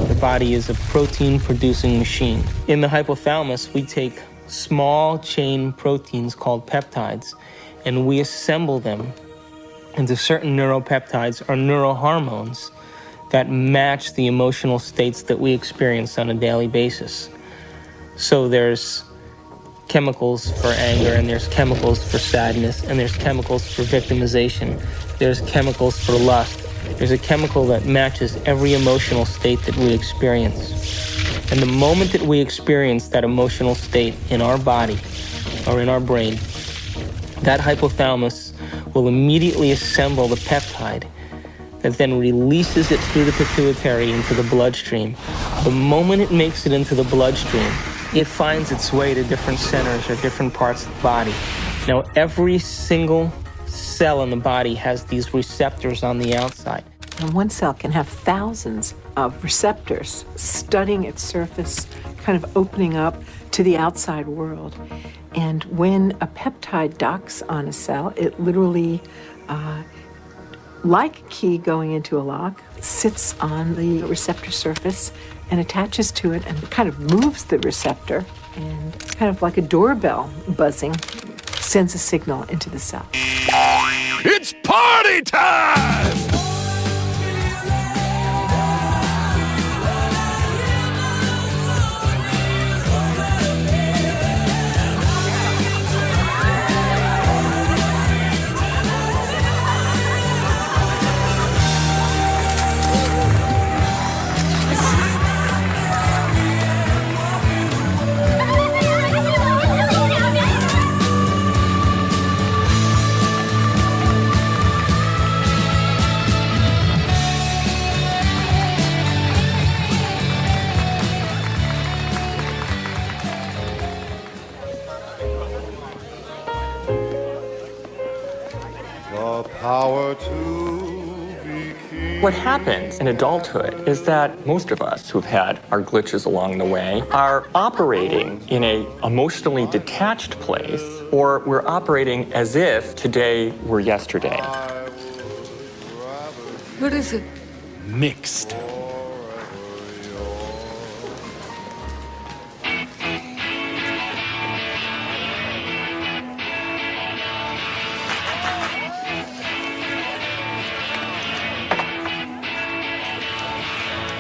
The body is a protein-producing machine. In the hypothalamus, we take small chain proteins called peptides, and we assemble them into certain neuropeptides or neurohormones that match the emotional states that we experience on a daily basis. So there's chemicals for anger, and there's chemicals for sadness, and there's chemicals for victimization. There's chemicals for lust. There's a chemical that matches every emotional state that we experience. And the moment that we experience that emotional state in our body or in our brain, that hypothalamus will immediately assemble the peptide that then releases it through the pituitary into the bloodstream. The moment it makes it into the bloodstream, it finds its way to different centers or different parts of the body. Now, every single cell in the body has these receptors on the outside. And one cell can have thousands of receptors studding its surface, kind of opening up to the outside world. And when a peptide docks on a cell, it literally, like a key going into a lock, sits on the receptor surface and attaches to it and kind of moves the receptor, and kind of like a doorbell buzzing, sends a signal into the cell. It's party time! What happens in adulthood is that most of us who've had our glitches along the way are operating in an emotionally detached place, or we're operating as if today were yesterday. What is it? Mixed.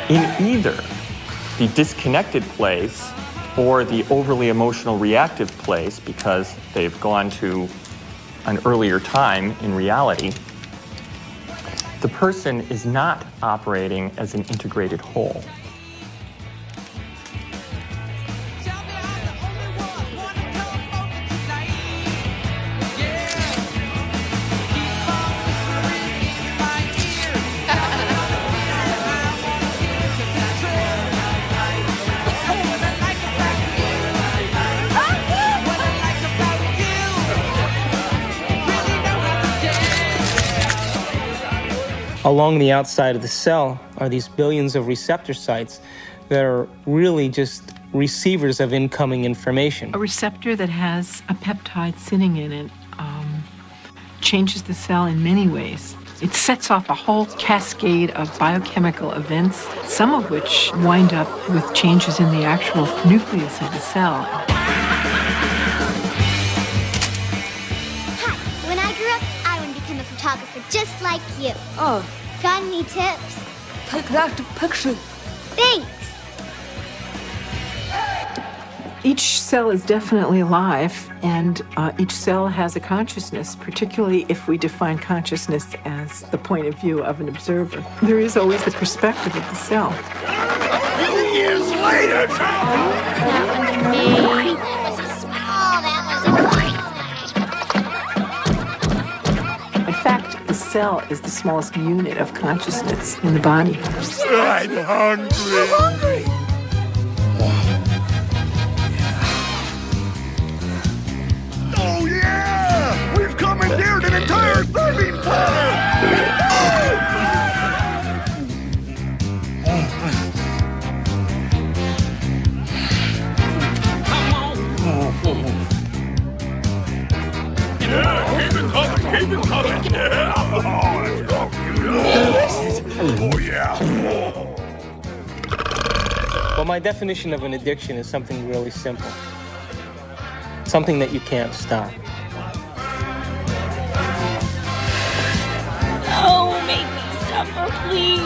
In either the disconnected place or the overly emotional reactive place, because they've gone to an earlier time in reality, the person is not operating as an integrated whole. Along the outside of the cell are these billions of receptor sites that are really just receivers of incoming information. A receptor that has a peptide sitting in it changes the cell in many ways. It sets off a whole cascade of biochemical events, some of which wind up with changes in the actual nucleus of the cell. Hi, when I grew up, I want to become a photographer just like you. Oh. Got any tips? Take lots of pictures. Thanks. Each cell is definitely alive, and each cell has a consciousness, particularly if we define consciousness as the point of view of an observer. There is always the perspective of the cell. A few years later! In fact, the cell is the smallest unit of consciousness in the body. I'm hungry. I'm hungry. Oh yeah! We've commandeered an entire serving plant! Yeah, keep it coming, keep it coming! Yeah! Oh yeah! Well, my definition of an addiction is something really simple. Something that you can't stop. Please.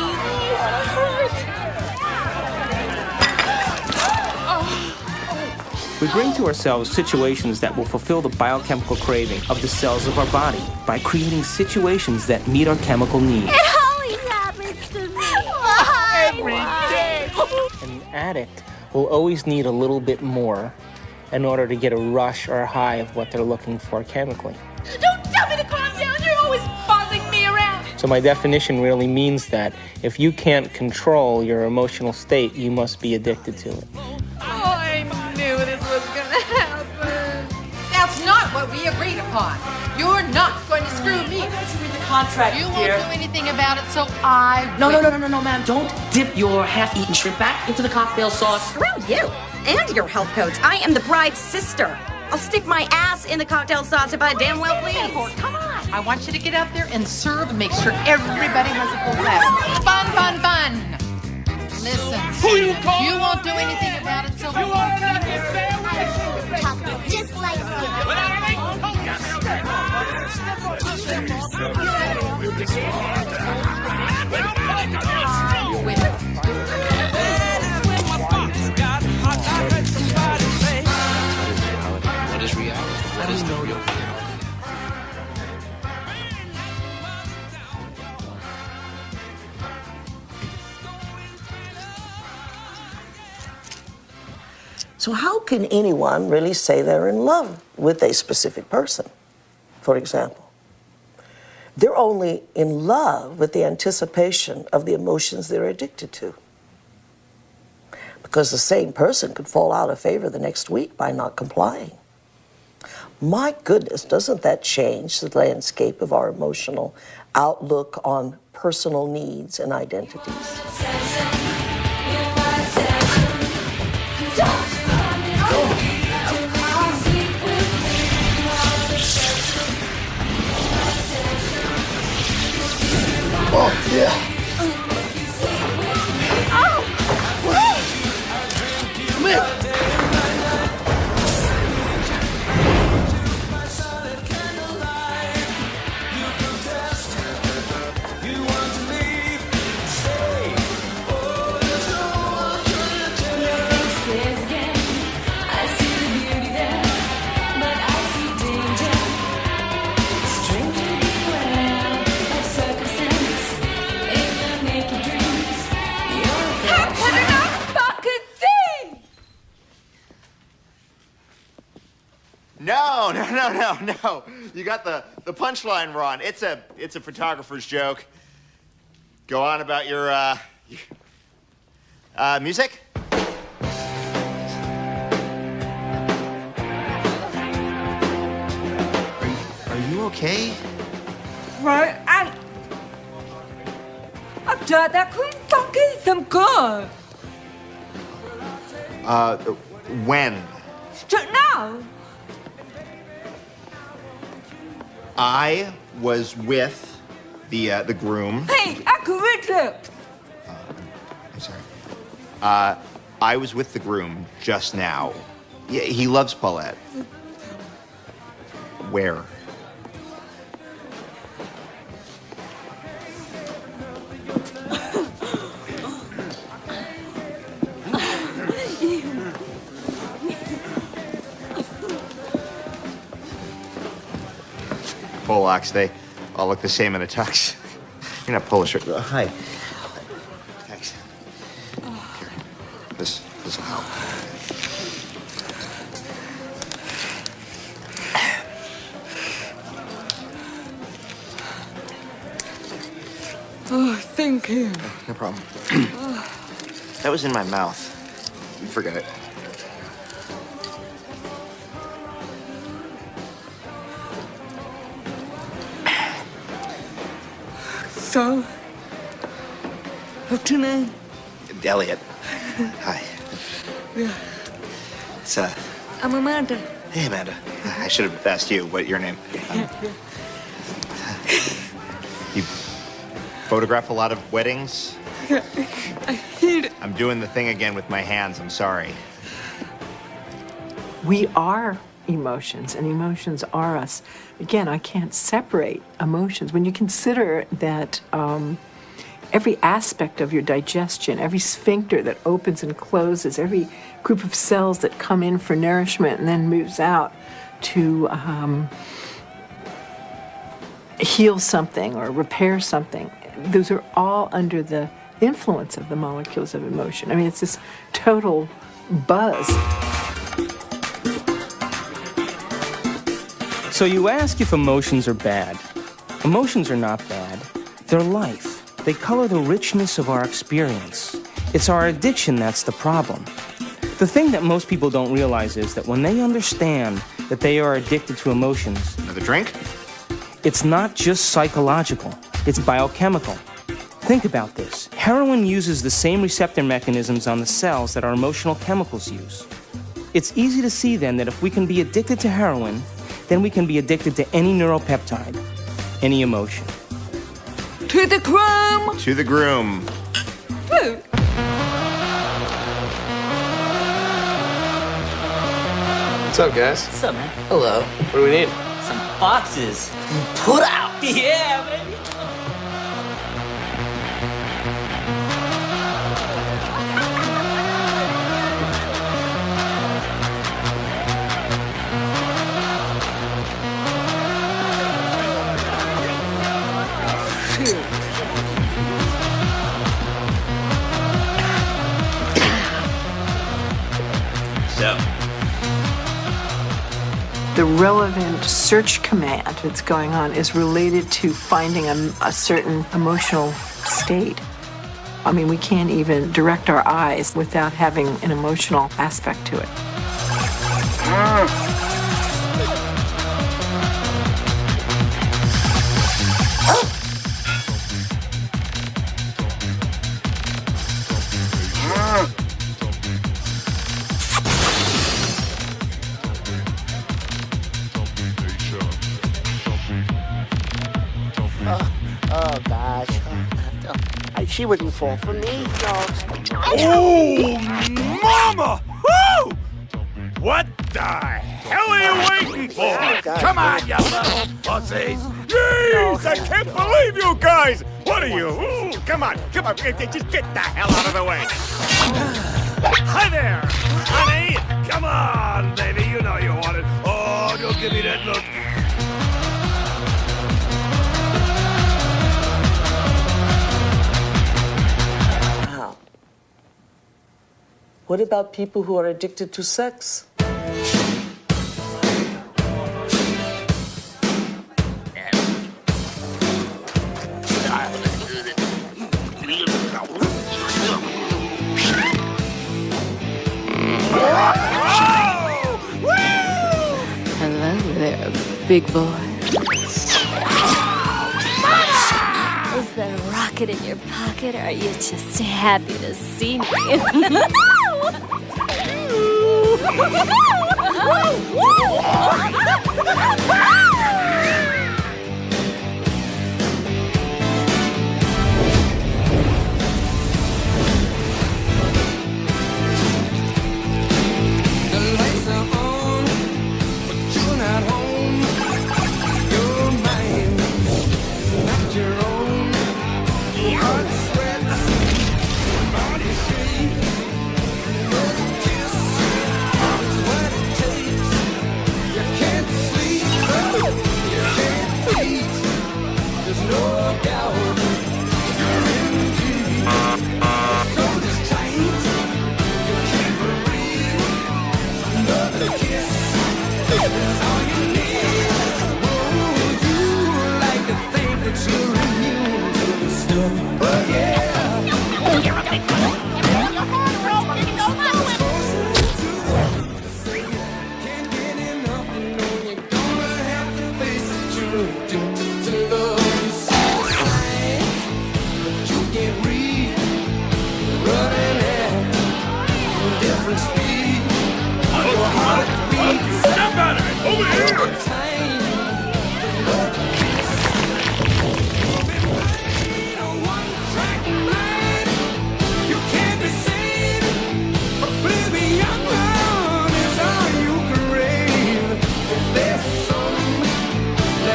We bring to ourselves situations that will fulfill the biochemical craving of the cells of our body by creating situations that meet our chemical needs. It always happens to me. Every day. An addict will always need a little bit more in order to get a rush or a high of what they're looking for chemically. Don't tell me to calm down. You're always bossing me around. So my definition really means that if you can't control your emotional state, you must be addicted to it. Oh, I knew this was gonna happen. That's not what we agreed upon. You're not going to screw me. Read the contract, You dear. won't do anything about it, so I No, will. no, ma'am. Don't dip your half-eaten shrimp back into the cocktail sauce. Screw you and your health codes. I am the bride's sister. I'll stick my ass in the cocktail sauce if I damn well please. Come on. I want you to get out there and serve and make sure everybody has a full glass. Fun, fun, fun. Listen, you won't do anything about it, so You are not your sandwich. Just like What is reality? What is the real reality? So how can anyone really say they're in love with a specific person, for example? They're only in love with the anticipation of the emotions they're addicted to. Because the same person could fall out of favor the next week by not complying. My goodness, doesn't that change the landscape of our emotional outlook on personal needs and identities? Oh, yeah. Come here. No. You got the punchline wrong. It's a photographer's joke. Go on about your music. Are you okay? Right, I'm done. That couldn't fucking some good. When? Now. I was with the groom. Hey, I could reach it. I'm sorry. I was with the groom just now. Yeah, he loves Paulette. Where? Polacks, they all look the same in a tux. You're not Polish. Hi. Thanks. Here. This will help. Oh, thank you. No problem. That was in my mouth. Forget it. So, what's your name? Elliot. Hi. Yeah. It's I'm Amanda. Hey, Amanda. I should have asked you what your name. You photograph a lot of weddings? Yeah, I hate it. I'm doing the thing again with my hands. I'm sorry. We are emotions, and emotions are us. Again, I can't separate emotions. When you consider that every aspect of your digestion, every sphincter that opens and closes, every group of cells that come in for nourishment and then moves out to heal something or repair something. Those are all under the influence of the molecules of emotion. I mean, it's this total buzz. So you ask if emotions are bad. Emotions are not bad. They're life. They color the richness of our experience. It's our addiction that's the problem. The thing that most people don't realize is that when they understand that they are addicted to emotions... Another drink? It's not just psychological. It's biochemical. Think about this. Heroin uses the same receptor mechanisms on the cells that our emotional chemicals use. It's easy to see then that if we can be addicted to heroin, then we can be addicted to any neuropeptide, any emotion. To the groom! To the groom. Woo! What's up, guys? What's up, man? Hello. What do we need? Some boxes. Put out! Yeah, baby! So. The relevant search command that's going on is related to finding a certain emotional state. I mean, we can't even direct our eyes without having an emotional aspect to it. Oh, gosh. She wouldn't fall for me. Oh, mama! Woo! What the hell are you waiting for? Come on, you little pussies! Jeez, I can't believe you guys! What are you? Ooh, come on, just get the hell out of the way! Hi there, honey! Come on, baby, you know you want it. Oh, don't give me that look. What about people who are addicted to sex? Hello there, big boy. Is there a rocket in your pocket, or are you just happy to see me?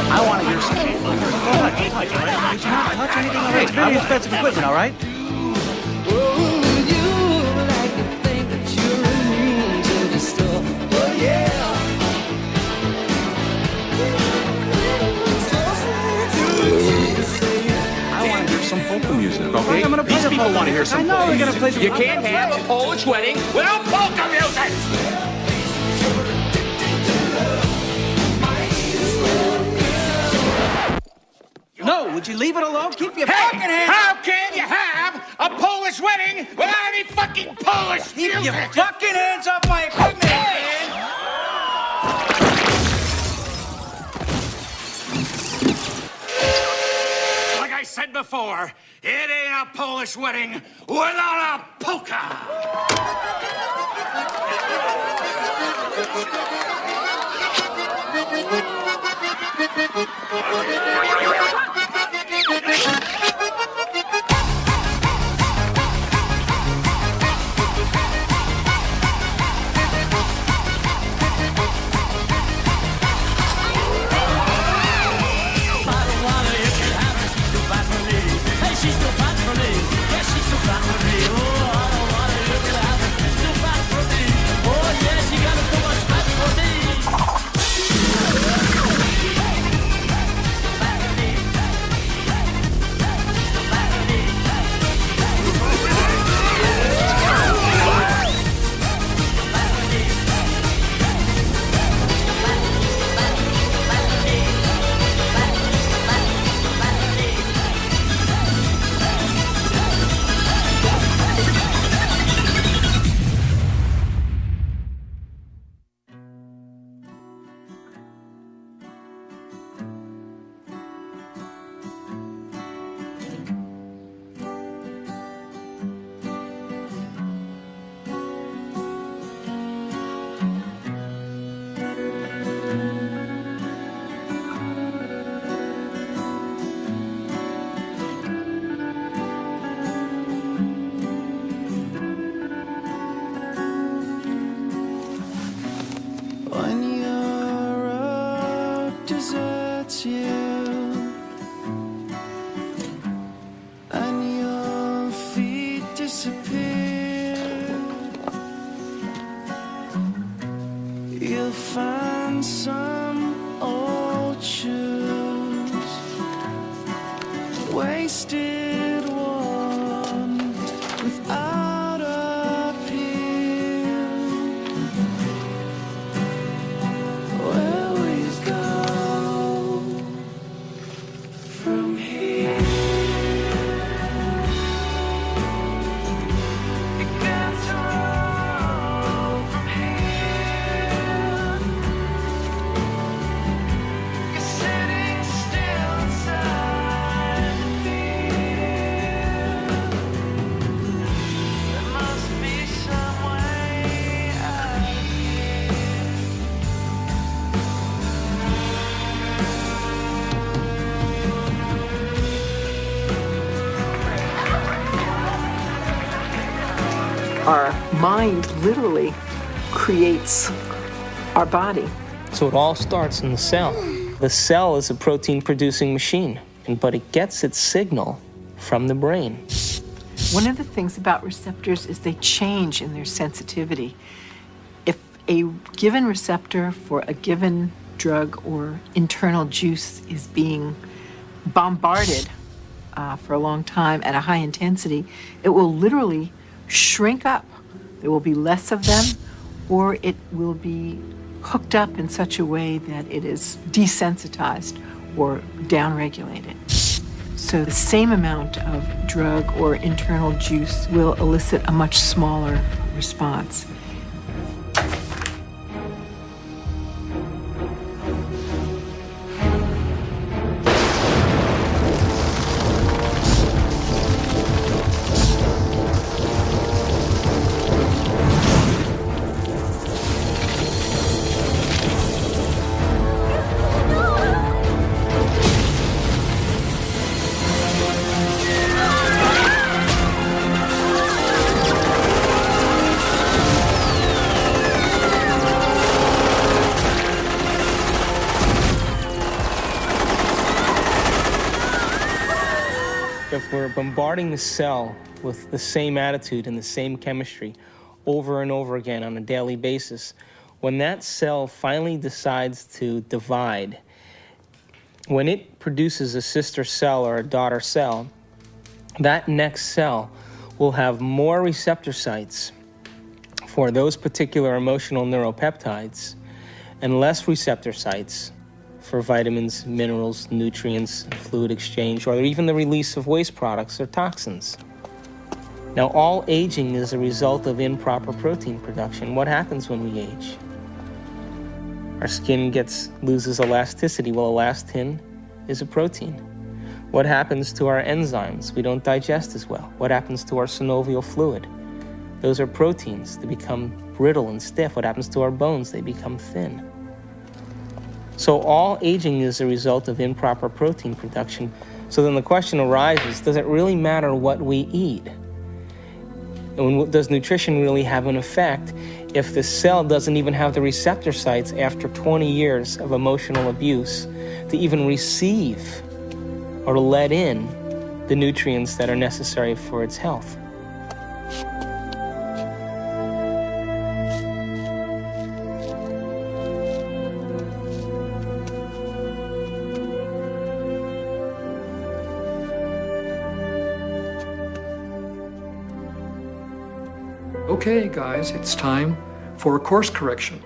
I want to hear some touch anything, all right? It's very expensive equipment, all right? I want to hear some polka music, okay? I'm gonna play These people want to hear some I know polka we're gonna music. play some You polka can't music. have a Polish wedding without polka music! No, would you leave it alone? Keep your Hey, fucking hands how can you have a Polish wedding without any fucking Polish Keep music? your fucking hands off my equipment, man! Like I said before, it ain't a Polish wedding without a polka! Our mind literally creates our body. So it all starts in the cell. The cell is a protein-producing machine, but it gets its signal from the brain. One of the things about receptors is they change in their sensitivity. If a given receptor for a given drug or internal juice is being bombarded for a long time at a high intensity, it will literally shrink up. There will be less of them, or it will be hooked up in such a way that it is desensitized or downregulated. So the same amount of drug or internal juice will elicit a much smaller response. if we're bombarding the cell with the same attitude and the same chemistry over and over again on a daily basis, when that cell finally decides to divide, when it produces a sister cell or a daughter cell, that next cell will have more receptor sites for those particular emotional neuropeptides and less receptor sites for vitamins, minerals, nutrients, fluid exchange, or even the release of waste products or toxins. Now, all aging is a result of improper protein production. What happens when we age? Our skin loses elasticity. Well, elastin is a protein. What happens to our enzymes? We don't digest as well. What happens to our synovial fluid? Those are proteins. They become brittle and stiff. What happens to our bones? They become thin. So all aging is a result of improper protein production. So then the question arises, does it really matter what we eat? And does nutrition really have an effect if the cell doesn't even have the receptor sites after 20 years of emotional abuse to even receive or to let in the nutrients that are necessary for its health? Okay, guys, it's time for a course correction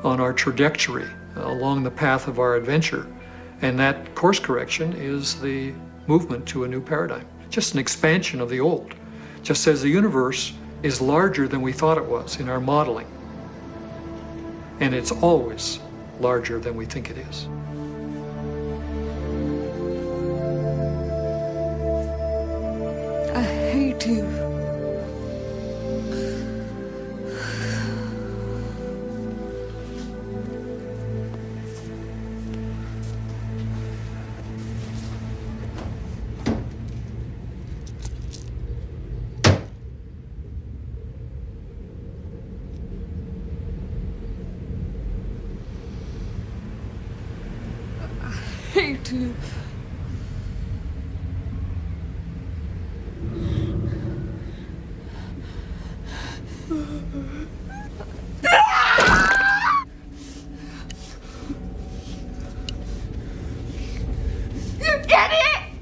on our trajectory along the path of our adventure. And that course correction is the movement to a new paradigm, just an expansion of the old, just as the universe is larger than we thought it was in our modeling. And it's always larger than we think it is. I hate you. Hate you. You idiot!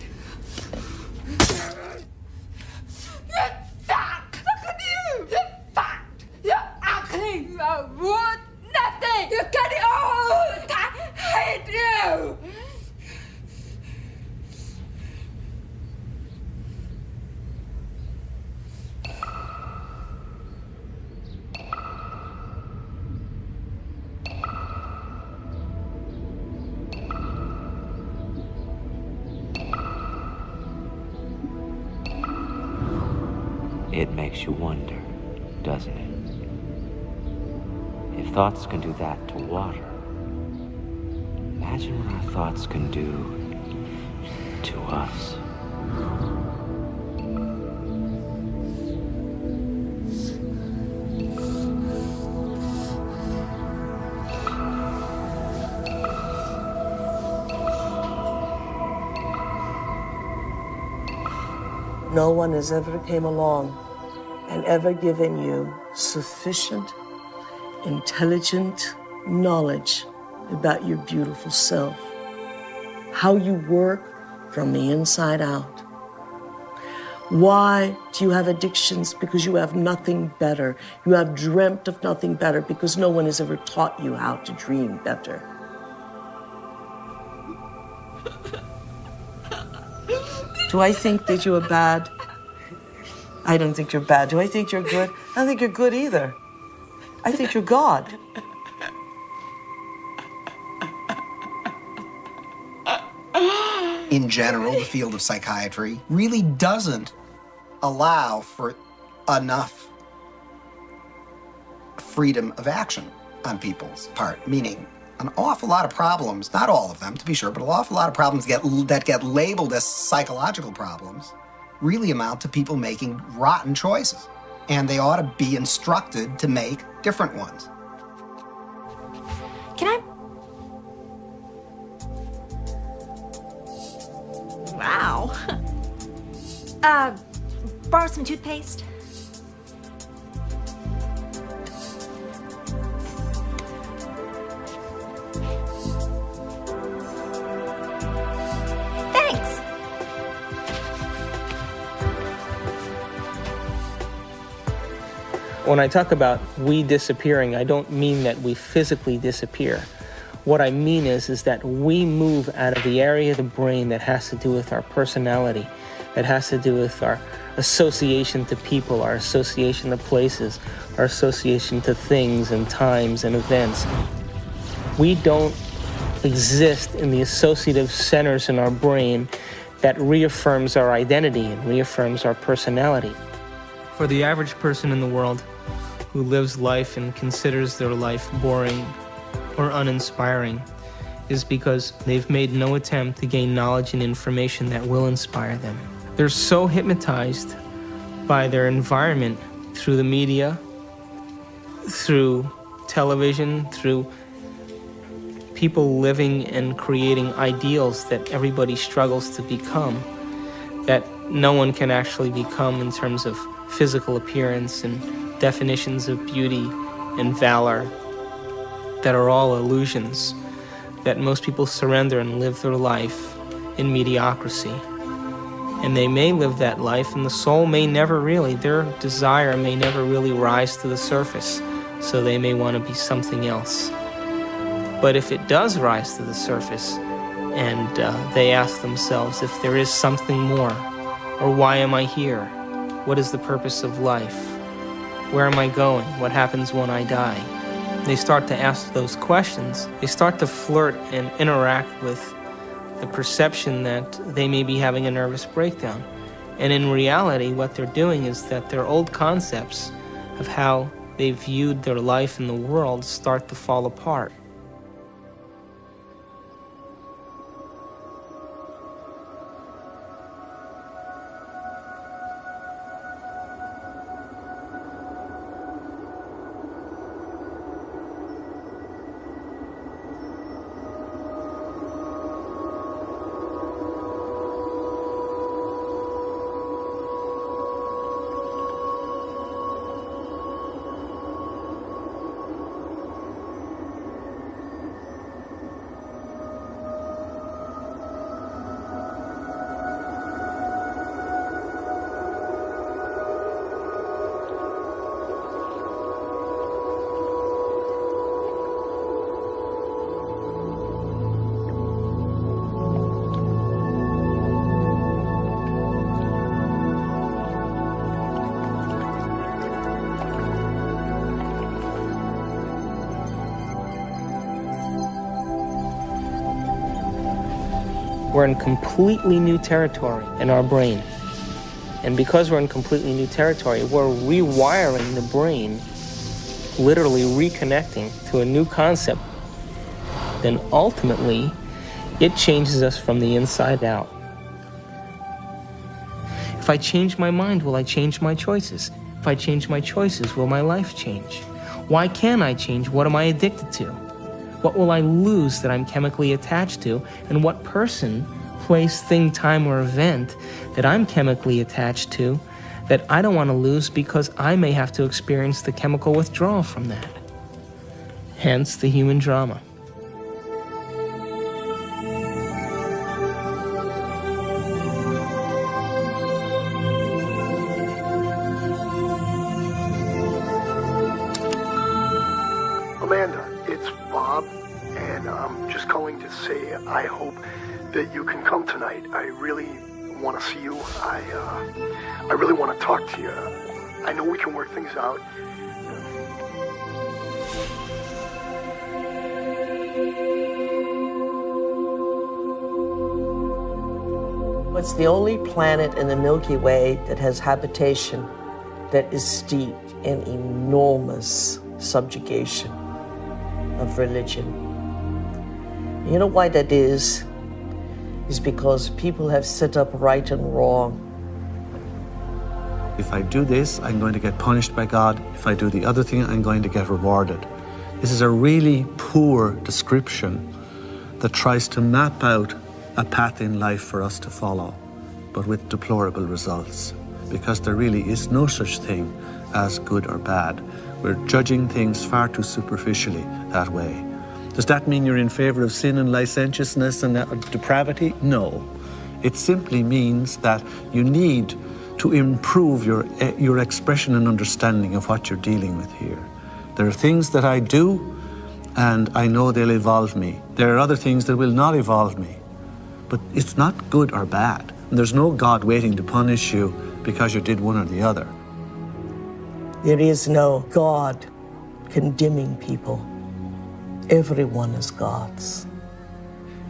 You suck! Look at you! You're fat! You're ugly! You're worth nothing! You get it all! I hate you! It makes you wonder, doesn't it? If thoughts can do that to water, imagine what our thoughts can do to us. No one has ever came along and ever given you sufficient, intelligent knowledge about your beautiful self, how you work from the inside out. Why do you have addictions? Because you have nothing better. You have dreamt of nothing better because no one has ever taught you how to dream better. Do I think that you are bad? I don't think you're bad. Do I think you're good? I don't think you're good either. I think you're God. In general, the field of psychiatry really doesn't allow for enough freedom of action on people's part, meaning an awful lot of problems, not all of them to be sure, but an awful lot of problems that get labeled as psychological problems really amount to people making rotten choices. And they ought to be instructed to make different ones. Can I? Wow. Borrow some toothpaste? Thanks. When I talk about we disappearing, I don't mean that we physically disappear. What I mean is that we move out of the area of the brain that has to do with our personality, that has to do with our association to people, our association to places, our association to things and times and events. We don't exist in the associative centers in our brain that reaffirms our identity and reaffirms our personality. For the average person in the world who lives life and considers their life boring or uninspiring is because they've made no attempt to gain knowledge and information that will inspire them. They're so hypnotized by their environment through the media, through television, through people living and creating ideals that everybody struggles to become, that no one can actually become in terms of physical appearance and definitions of beauty and valor that are all illusions, that most people surrender and live their life in mediocrity. And they may live that life, and the soul may never really, their desire may never really rise to the surface, so they may want to be something else. But if it does rise to the surface, and they ask themselves if there is something more, or why am I here? What is the purpose of life? Where am I going? What happens when I die? They start to ask those questions. They start to flirt and interact with the perception that they may be having a nervous breakdown. And in reality, what they're doing is that their old concepts of how they viewed their life in the world start to fall apart. We're in completely new territory in our brain. And because we're in completely new territory, we're rewiring the brain, literally reconnecting to a new concept. Then ultimately, it changes us from the inside out. If I change my mind, will I change my choices? If I change my choices, will my life change? Why can't I change? What am I addicted to? What will I lose that I'm chemically attached to? And what person, place, thing, time, or event that I'm chemically attached to that I don't want to lose because I may have to experience the chemical withdrawal from that? Hence the human drama. I hope that you can come tonight. I really want to see you. I really want to talk to you. I know we can work things out. It's the only planet in the Milky Way that has habitation that is steeped in enormous subjugation of religion. You know why that is? Is because people have set up right and wrong. If I do this, I'm going to get punished by God. If I do the other thing, I'm going to get rewarded. This is a really poor description that tries to map out a path in life for us to follow. but with deplorable results, because there really is no such thing as good or bad. We're judging things far too superficially that way. Does that mean you're in favor of sin and licentiousness and depravity? No. It simply means that you need to improve your expression and understanding of what you're dealing with here. There are things that I do, and I know they'll evolve me. There are other things that will not evolve me. But it's not good or bad. And there's no God waiting to punish you because you did one or the other. There is no God condemning people. Everyone is God's.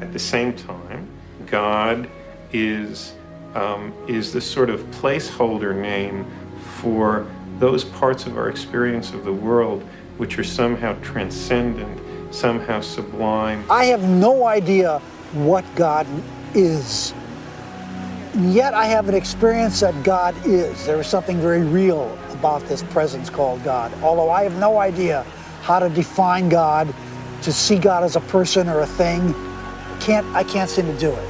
At the same time, God is the sort of placeholder name for those parts of our experience of the world which are somehow transcendent, somehow sublime. I have no idea what God is. Yet I have an experience that God is. There is something very real about this presence called God. Although I have no idea how to define God, to see God as a person or a thing, I can't seem to do it.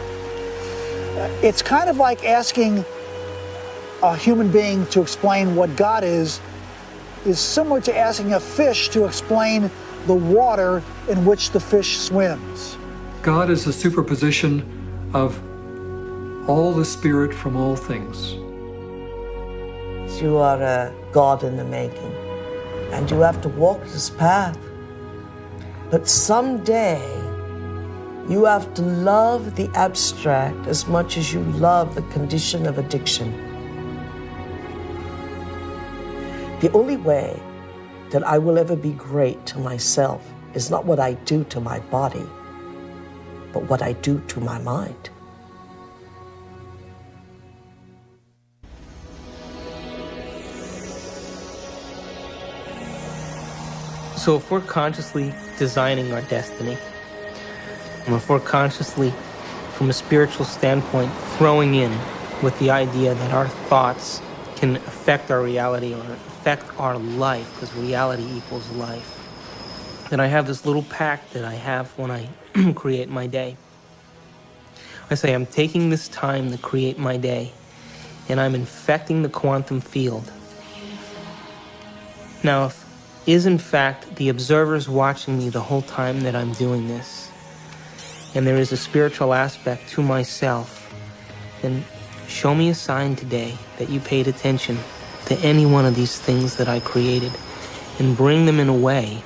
It's kind of like asking a human being to explain what God is similar to asking a fish to explain the water in which the fish swims. God is a superposition of all the spirit from all things. You are a God in the making, and you have to walk this path. But someday, you have to love the abstract as much as you love the condition of addiction. The only way that I will ever be great to myself is not what I do to my body, but what I do to my mind. So if we're consciously designing our destiny, and if we're consciously, from a spiritual standpoint, throwing in with the idea that our thoughts can affect our reality or affect our life, because reality equals life, then I have this little pact that I have when I create my day. I say I'm taking this time to create my day, and I'm infecting the quantum field. Now, if is in fact the observers watching me the whole time that I'm doing this, and there is a spiritual aspect to myself, then show me a sign today that you paid attention to any one of these things that I created, and bring them in a way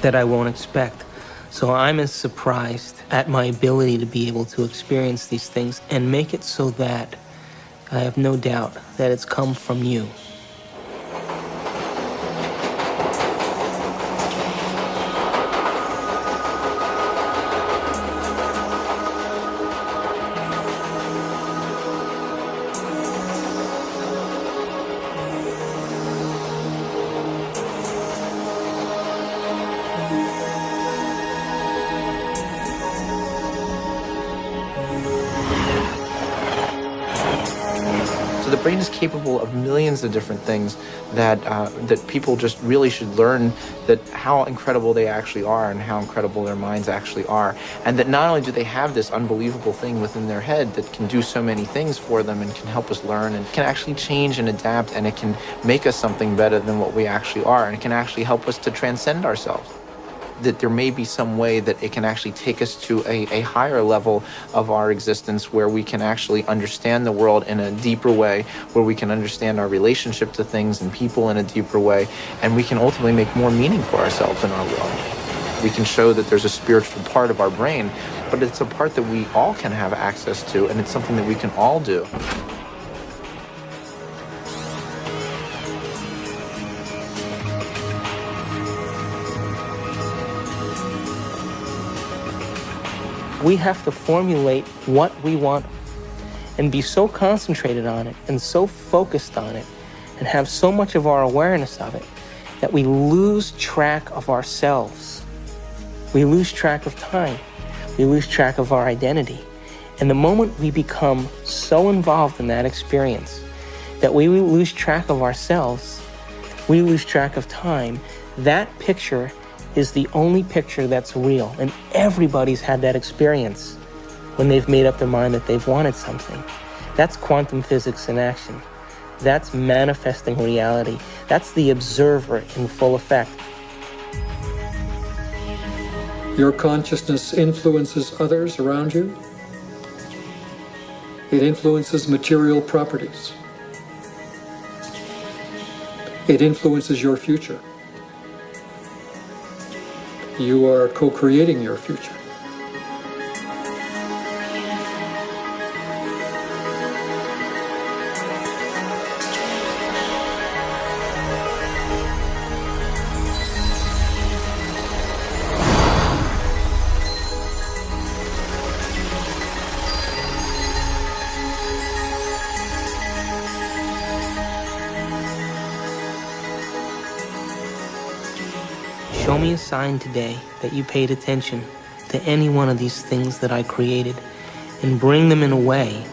that I won't expect. So I'm as surprised at my ability to be able to experience these things and make it so that I have no doubt that it's come from you. The brain is capable of millions of different things that people just really should learn, that how incredible they actually are and how incredible their minds actually are. And that not only do they have this unbelievable thing within their head that can do so many things for them and can help us learn and can actually change and adapt, and it can make us something better than what we actually are, and it can actually help us to transcend ourselves. That there may be some way that it can actually take us to a higher level of our existence, where we can actually understand the world in a deeper way, where we can understand our relationship to things and people in a deeper way, and we can ultimately make more meaning for ourselves in our world. We can show that there's a spiritual part of our brain, but it's a part that we all can have access to, and it's something that we can all do. We have to formulate what we want and be so concentrated on it and so focused on it and have so much of our awareness of it that we lose track of ourselves. We lose track of time. We lose track of our identity. And the moment we become so involved in that experience that we lose track of ourselves, we lose track of time, that picture is the only picture that's real. And everybody's had that experience when they've made up their mind that they've wanted something. That's quantum physics in action. That's manifesting reality. That's the observer in full effect. Your consciousness influences others around you. It influences material properties. It influences your future. You are co-creating your future. Show me a sign today that you paid attention to any one of these things that I created and bring them in a way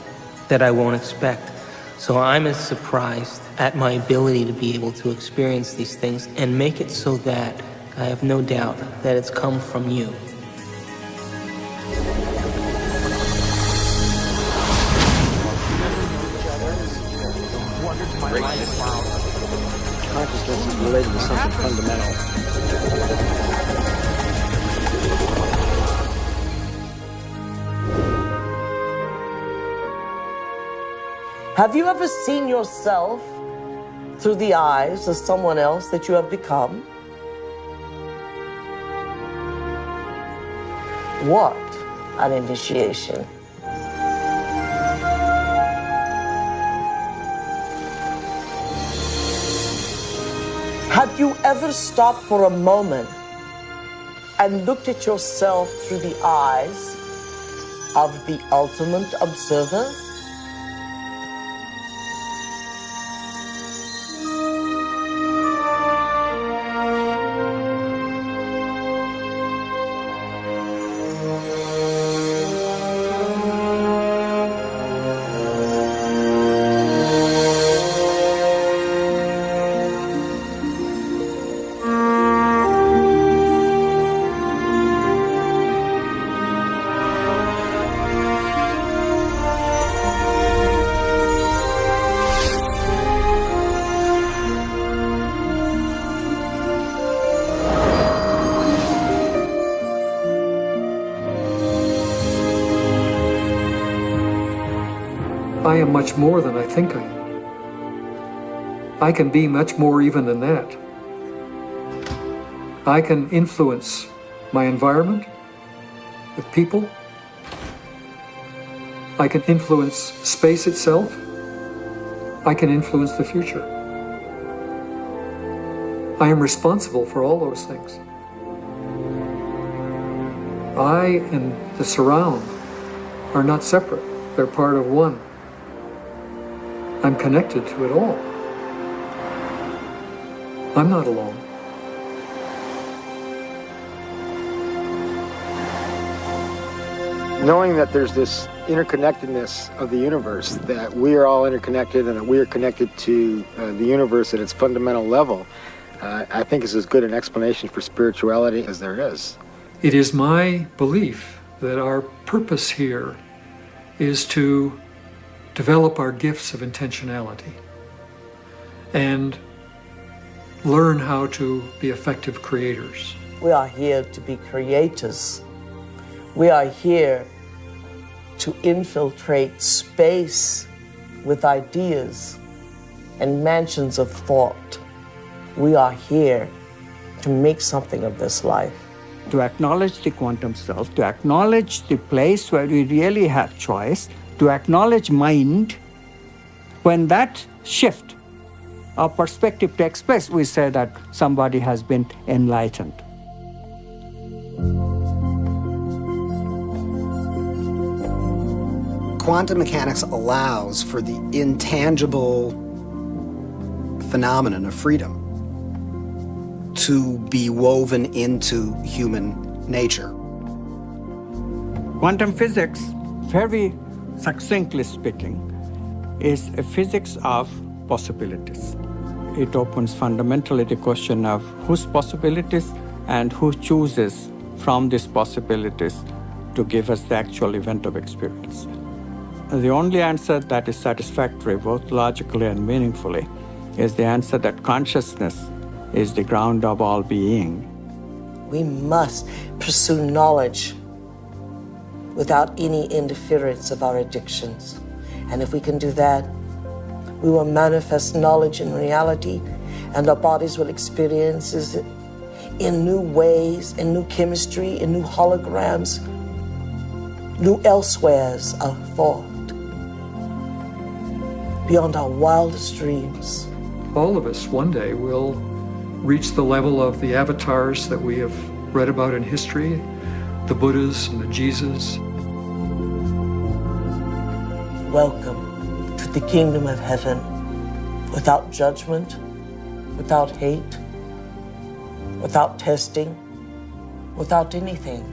that I won't expect. So I'm as surprised at my ability to be able to experience these things and make it so that I have no doubt that it's come from you. Consciousness is related to something fundamental. Have you ever seen yourself through the eyes of someone else that you have become? What an initiation. Have you ever stopped for a moment and looked at yourself through the eyes of the ultimate observer? I am much more than I think I am. I can be much more even than that. I can influence my environment with people. I can influence space itself. I can influence the future. I am responsible for all those things. I and the surround are not separate. They're part of one. I'm connected to it all. I'm not alone. Knowing that there's this interconnectedness of the universe, that we are all interconnected and that we are connected to the universe at its fundamental level, I think is as good an explanation for spirituality as there is. It is my belief that our purpose here is to develop our gifts of intentionality and learn how to be effective creators. We are here to be creators. We are here to infiltrate space with ideas and mansions of thought. We are here to make something of this life. To acknowledge the quantum self, to acknowledge the place where we really have choice, to acknowledge mind. When that shift, our perspective takes place, we say that somebody has been enlightened. Quantum mechanics allows for the intangible phenomenon of freedom to be woven into human nature. Quantum physics, very succinctly speaking, is a physics of possibilities. It opens fundamentally the question of whose possibilities and who chooses from these possibilities to give us the actual event of experience. the only answer that is satisfactory, both logically and meaningfully, is the answer that consciousness is the ground of all being. We must pursue knowledge without any interference of our addictions. And if we can do that, we will manifest knowledge in reality, and our bodies will experience it in new ways, in new chemistry, in new holograms, new elsewheres of thought, beyond our wildest dreams. All of us one day will reach the level of the avatars that we have read about in history, the Buddhas and the Jesus. Welcome to the kingdom of heaven, without judgment, without hate, without testing, without anything.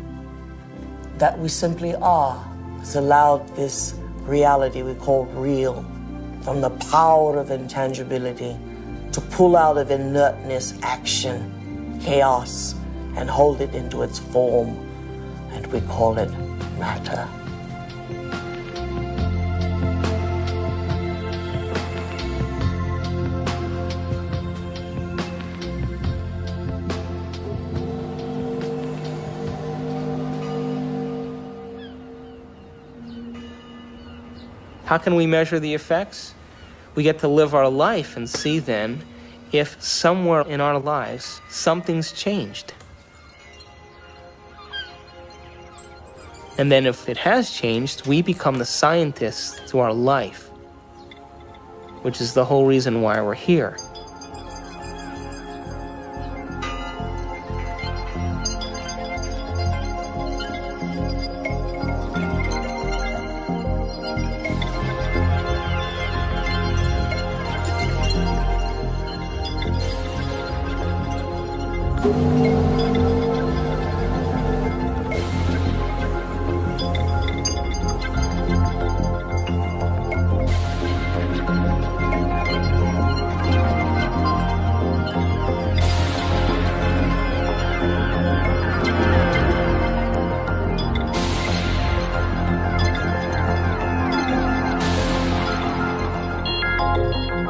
That we simply are has allowed this reality we call real, from the power of intangibility, to pull out of inertness action, chaos, and hold it into its form, and we call it matter. How can we measure the effects? We get to live our life and see then if somewhere in our lives something's changed. And then if it has changed, we become the scientists to our life, which is the whole reason why we're here.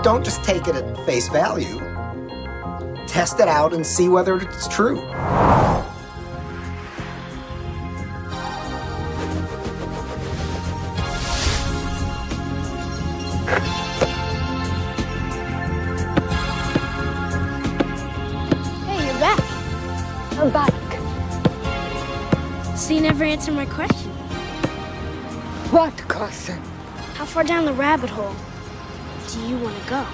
Don't just take it at face value. Test it out and see whether it's true. Hey, you're back. I'm back. So you never answered my question. What question? How far down the rabbit hole do you want to go?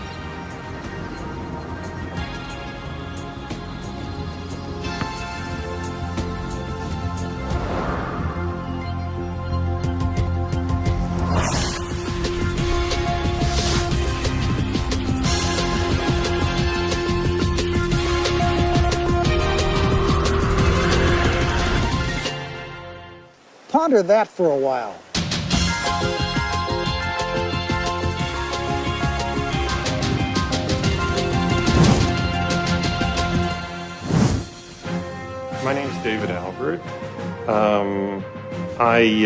Ponder that for a while. My name's David Albert. I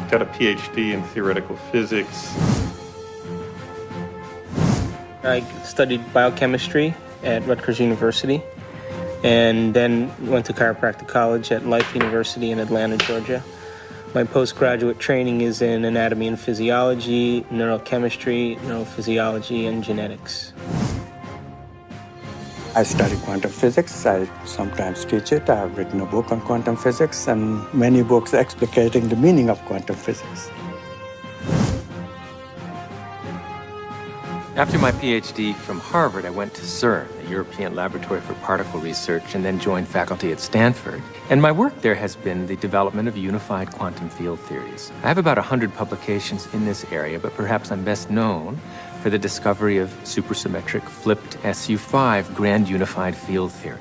got a PhD in theoretical physics. I studied biochemistry at Rutgers University, and then went to chiropractic college at Life University in Atlanta, Georgia. My postgraduate training is in anatomy and physiology, neurochemistry, neurophysiology, and genetics. I study quantum physics. I sometimes teach it. I have written a book on quantum physics and many books explicating the meaning of quantum physics. After my PhD from Harvard, I went to CERN, the European Laboratory for Particle Research, and then joined faculty at Stanford. And my work there has been the development of unified quantum field theories. I have about 100 publications in this area, but perhaps I'm best known for the discovery of supersymmetric flipped SU5 grand unified field theory.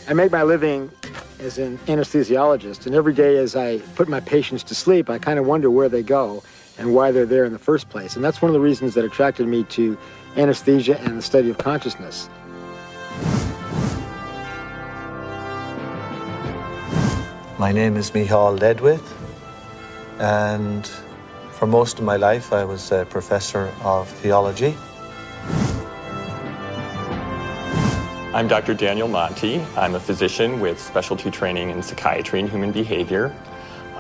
I make my living as an anesthesiologist, and every day as I put my patients to sleep, I kind of wonder where they go and why they're there in the first place. And that's one of the reasons that attracted me to anesthesia and the study of consciousness. My name is Michal Ledwith, and for most of my life I was a professor of theology. I'm Dr. Daniel Monti. I'm a physician with specialty training in psychiatry and human behavior.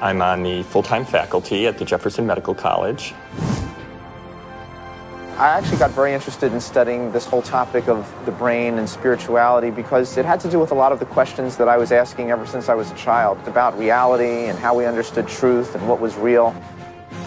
I'm on the full-time faculty at the Jefferson Medical College. I actually got very interested in studying this whole topic of the brain and spirituality because it had to do with a lot of the questions that I was asking ever since I was a child about reality and how we understood truth and what was real.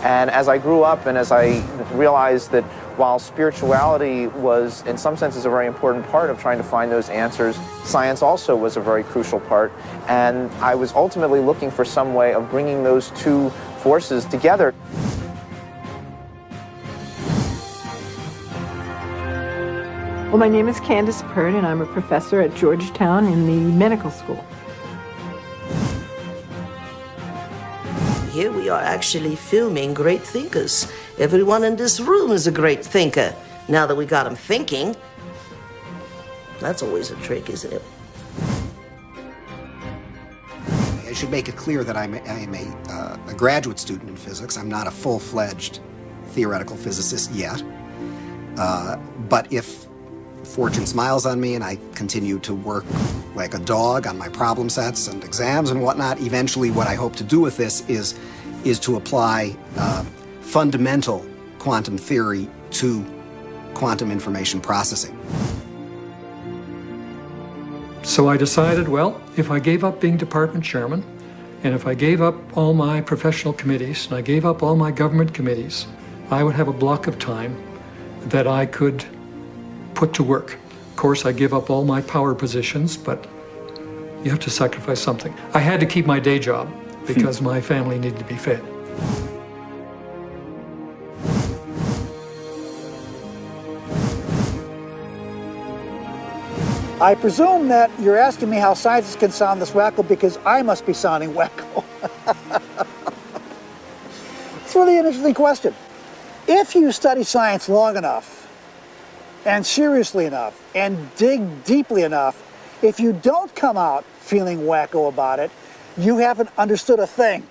And as I grew up and as I realized that while spirituality was, in some senses, a very important part of trying to find those answers, science also was a very crucial part. And I was ultimately looking for some way of bringing those two forces together. Well, my name is Candace Pert, and I'm a professor at Georgetown in the medical school. Here we are actually filming great thinkers. Everyone in this room is a great thinker. Now that we got them thinking, that's always a trick, isn't it? I should make it clear that I'm a graduate student in physics. I'm not a full-fledged theoretical physicist yet. But if fortune smiles on me and I continue to work like a dog on my problem sets and exams and whatnot, eventually what I hope to do with this is to apply fundamental quantum theory to quantum information processing. So I decided, well, if I gave up being department chairman, and if I gave up all my professional committees, and I gave up all my government committees, I would have a block of time that I could put to work. Of course, I give up all my power positions, but you have to sacrifice something. I had to keep my day job because my family needed to be fed. I presume that you're asking me how scientists can sound this wacko because I must be sounding wacko. It's really an interesting question. If you study science long enough, and seriously enough, and dig deeply enough, if you don't come out feeling wacko about it, you haven't understood a thing.